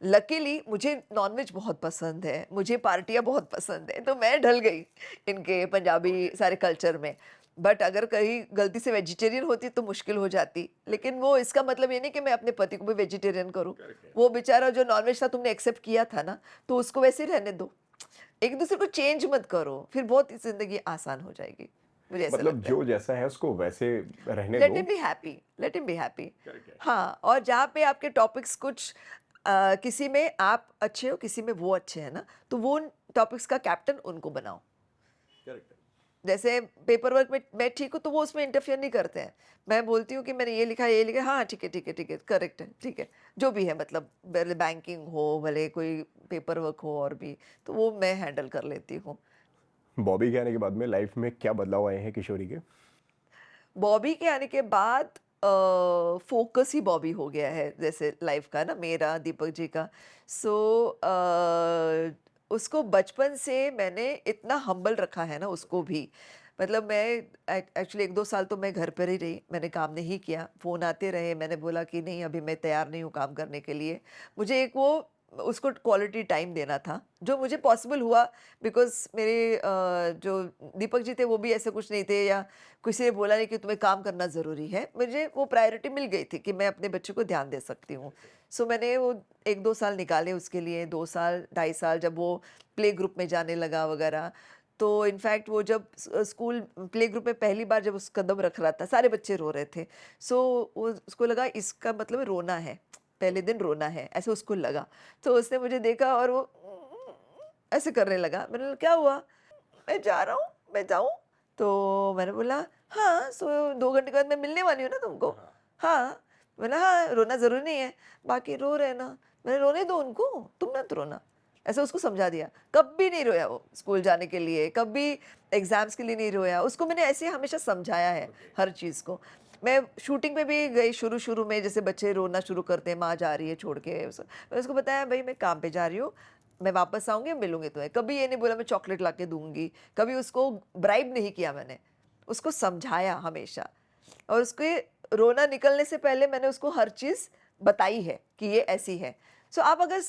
लकीली मुझे नॉनवेज बहुत पसंद है, मुझे पार्टियाँ बहुत पसंद है, तो मैं ढल गई इनके पंजाबी सारे कल्चर में। बट अगर कहीं गलती से वेजिटेरियन होती तो मुश्किल हो जाती। लेकिन वो इसका मतलब ये नहीं कि मैं अपने पति को भी वेजिटेरियन करूँ। वो बेचारा जो नॉनवेज था, तुमने एक्सेप्ट किया था ना, तो उसको वैसे ही रहने दो। एक दूसरे को चेंज मत करो, फिर बहुत जिंदगी आसान हो जाएगी, मुझे ऐसा मतलब लगता है। जो जैसा है उसको वैसे रहने लेट दो। Him be happy, let him be happy. हाँ, और जहाँ पे आपके टॉपिक्स कुछ किसी में आप अच्छे हो, किसी में वो अच्छे हैं ना, तो वो टॉपिक्स का कैप्टन उनको बनाओ। जैसे पेपर वर्क में मैं ठीक हूँ तो वो उसमें इंटरफियर नहीं करते हैं। मैं बोलती हूँ कि मैंने ये लिखा, हाँ ठीक है ठीक है ठीक है, करेक्ट है, ठीक है, जो भी है, मतलब भले बैंकिंग हो, भले कोई पेपर वर्क हो, और भी, तो वो मैं हैंडल कर लेती हूँ। बॉबी के आने के बाद में लाइफ में क्या बदलाव आए हैं किशोरी के? बॉबी के आने के बाद फोकस ही बॉबी हो गया है जैसे लाइफ का ना, मेरा दीपक जी का। सो उसको बचपन से मैंने इतना हम्बल रखा है ना उसको भी। मतलब मैं एक्चुअली 1-2 साल तो मैं घर पर ही रही, मैंने काम नहीं किया, फ़ोन आते रहे, मैंने बोला कि नहीं अभी मैं तैयार नहीं हूँ काम करने के लिए। मुझे एक वो उसको क्वालिटी टाइम देना था, जो मुझे पॉसिबल हुआ बिकॉज़ मेरे जो दीपक जी थे वो भी ऐसे कुछ नहीं थे, या किसी ने बोला नहीं कि तुम्हें काम करना ज़रूरी है। मुझे वो प्रायोरिटी मिल गई थी कि मैं अपने बच्चे को ध्यान दे सकती हूँ। सो मैंने वो 1-2 साल निकाले उसके लिए, 2 साल, ढाई साल, जब वो प्ले ग्रुप में जाने लगा वगैरह। तो इनफैक्ट वो जब स्कूल प्ले ग्रुप में पहली बार जब उस कदम रख रहा था, सारे बच्चे रो रहे थे। सो वो उसको लगा इसका मतलब रोना है, पहले दिन रोना है, ऐसे उसको लगा। तो उसने मुझे देखा और वो ऐसे करने लगा। मैंने बोला क्या हुआ? मैं जा रहा हूँ, मैं जाऊँ? तो मैंने बोला हाँ, सो 2 घंटे के बाद मैं मिलने वाली हूँ ना तुमको। हाँ, मैंने हाँ, रोना ज़रूरी नहीं है, बाकी रो रहे हैं ना। मैंने रोने दो उनको, तुम मत रोना। ऐसे उसको समझा दिया। कभी नहीं रोया वो स्कूल जाने के लिए, कभी एग्ज़ाम्स के लिए नहीं रोया। उसको मैंने ऐसे हमेशा समझाया है हर चीज़ को। मैं शूटिंग पे भी गई शुरू-शुरू में, जैसे बच्चे रोना शुरू करते हैं, माँ जा रही है छोड़ के। मैंने उसको बताया भई मैं काम पे जा रही हूँ, मैं वापस आऊँगी, मिलूँगी तुम्हें। कभी ये नहीं बोला मैं चॉकलेट ला के दूँगी, कभी उसको ब्राइब नहीं किया मैंने। उसको समझाया हमेशा, और उसके रोना निकलने से पहले मैंने उसको हर चीज़ बताई है कि ये ऐसी है। सो आप अगर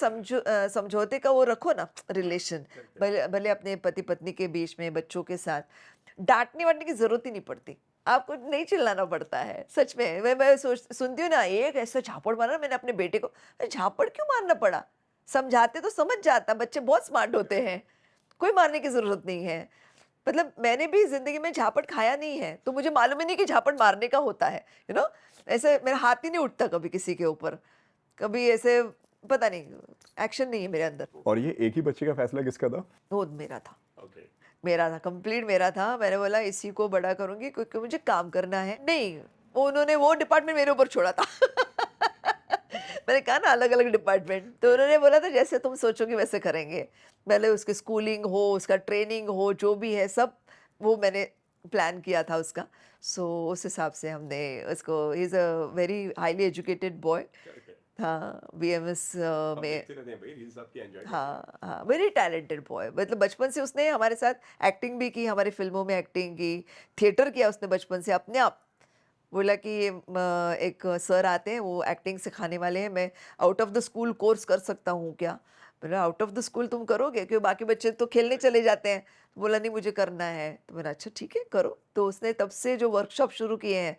समझौते का वो रखो ना रिलेशन, भले भले अपने पति-पत्नी के बीच में, बच्चों के साथ, डाँटने-वाटने की ज़रूरत ही नहीं पड़ती। आपको नहीं चिल्लाना पड़ता है, सच में। मैं सुनती हूँ ना, एक ऐसा झापड़ मारा मैंने अपने बेटे को, अरे झापड़ क्यों मारना पड़ा? समझाते तो समझ जाता, बच्चे बहुत स्मार्ट होते हैं, कोई मारने की ज़रूरत नहीं है। मतलब मैंने भी ज़िंदगी में झापड़ खाया नहीं है, तो मुझे मालूम ही नहीं कि झापड़ मारने का होता है, यू नो? ऐसे मेरा हाथ ही नहीं उठता कभी किसी के ऊपर, कभी ऐसे पता नहीं, एक्शन नहीं है मेरे अंदर। और ये एक ही बच्चे का फैसला किसका था? वो मेरा था। ओके। मेरा था, कंप्लीट मेरा था। मैंने बोला इसी को बड़ा करूँगी क्योंकि मुझे काम करना है। नहीं, उन्होंने वो डिपार्टमेंट मेरे ऊपर छोड़ा था। मैंने कहा ना अलग-अलग डिपार्टमेंट, तो उन्होंने बोला था जैसे तुम सोचोगी वैसे करेंगे। पहले उसकी स्कूलिंग हो, उसका ट्रेनिंग हो, जो भी है सब वो मैंने प्लान किया था उसका। सो उस हिसाब से हमने उसको, he is a very highly educated boy. हाँ, बीएमएस हम में। देखते रहते हैं भाई रील्स आपकी एंजॉय करते हैं। हाँ, हाँ, वेरी टैलेंटेड बॉय। मतलब बचपन से उसने हमारे साथ एक्टिंग भी की, हमारी फ़िल्मों में एक्टिंग की, थिएटर किया उसने बचपन से अपने आप। बोला कि एक सर आते हैं, वो एक्टिंग सिखाने वाले हैं, मैं out of the school course कर सकता हूँ क्या? बोला आउट ऑफ द स्कूल तुम करोगे? क्योंकि बाकी बच्चे तो खेलने चले जाते हैं। बोला नहीं मुझे करना है। तो मैंने अच्छा ठीक है करो। तो उसने तब से जो वर्कशॉप शुरू किए हैं,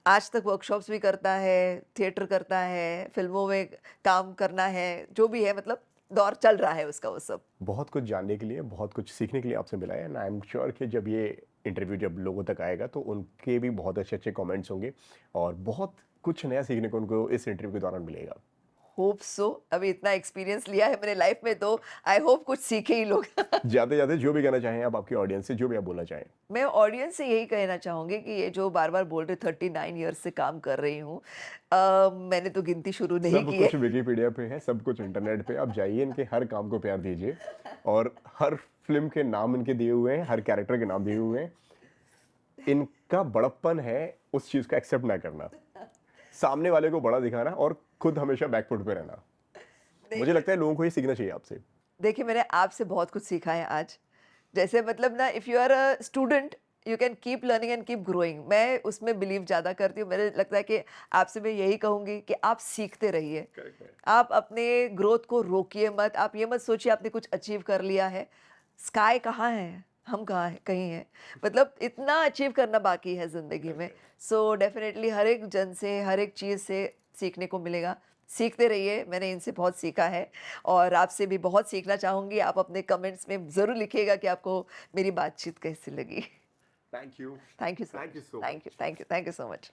आज तक वर्कशॉप्स भी करता है, थिएटर करता है, फ़िल्मों में काम करना है, जो भी है, मतलब दौर चल रहा है उसका वो सब। बहुत कुछ जानने के लिए, बहुत कुछ सीखने के लिए आपसे मिला है एंड आई एम श्योर कि जब ये इंटरव्यू जब लोगों तक आएगा तो उनके भी बहुत अच्छे-अच्छे कमेंट्स होंगे और बहुत कुछ नया सीखने को उनको इस इंटरव्यू के दौरान मिलेगा। Hope so. अभी इतना एक्सपीरियंस लिया है मैंने लाइफ़ में, तो आई होप कुछ सीखे ही लोग। जाते-जाते जो भी कहना चाहें आप आपकी ऑडियंस से, जो भी आप बोलना चाहें। मैं ऑडियंस से यही कहना चाहूँगी कि ये जो बार-बार बोल रहे 39 ईयर्स से काम कर रही हूँ, मैंने तो गिनती शुरू नहीं सब की है। कुछ विकिपीडिया पे है, सब कुछ इंटरनेट पे, आप जाइए इनके हर काम को प्यार दीजिए और हर फ़िल्म के नाम इनके दिए हुए हैं, हर कैरेक्टर के नाम दिए हुए हैं। इनका बड़प्पन है उस चीज़ को एक्सेप्ट ना करना, सामने वाले को बड़ा दिखाना और खुद हमेशा बैक फुट पे रहना। नहीं, मुझे लगता है लोगों को ये सीखना चाहिए आपसे। देखिए मैंने आपसे बहुत कुछ सीखा है आज। जैसे मतलब ना, if you are a student you can keep learning and keep growing. मैं उसमें बिलीव ज़्यादा करती हूँ। मुझे लगता है कि आपसे मैं यही कहूँगी कि आप सीखते रहिए। करेक्ट है। आप अपने ग्रोथ को रोकिए मत। आप ये मत सोचिए आपने कुछ अचीव कर लिया है। स्काई कहाँ है? हम कहाँ हैं? कहीं हैं। मतलब इतना अचीव करना बाकी है ज़िंदगी में। सो डेफ़िनेटली हर एक जन से, हर एक चीज़ से सीखने को मिलेगा। सीखते रहिए, मैंने इनसे बहुत सीखा है और आपसे भी बहुत सीखना चाहूँगी। आप अपने कमेंट्स में ज़रूर लिखिएगा कि आपको मेरी बातचीत कैसी लगी। Thank you. Thank you so thank you much. So thank much. You, thank you, thank you so much.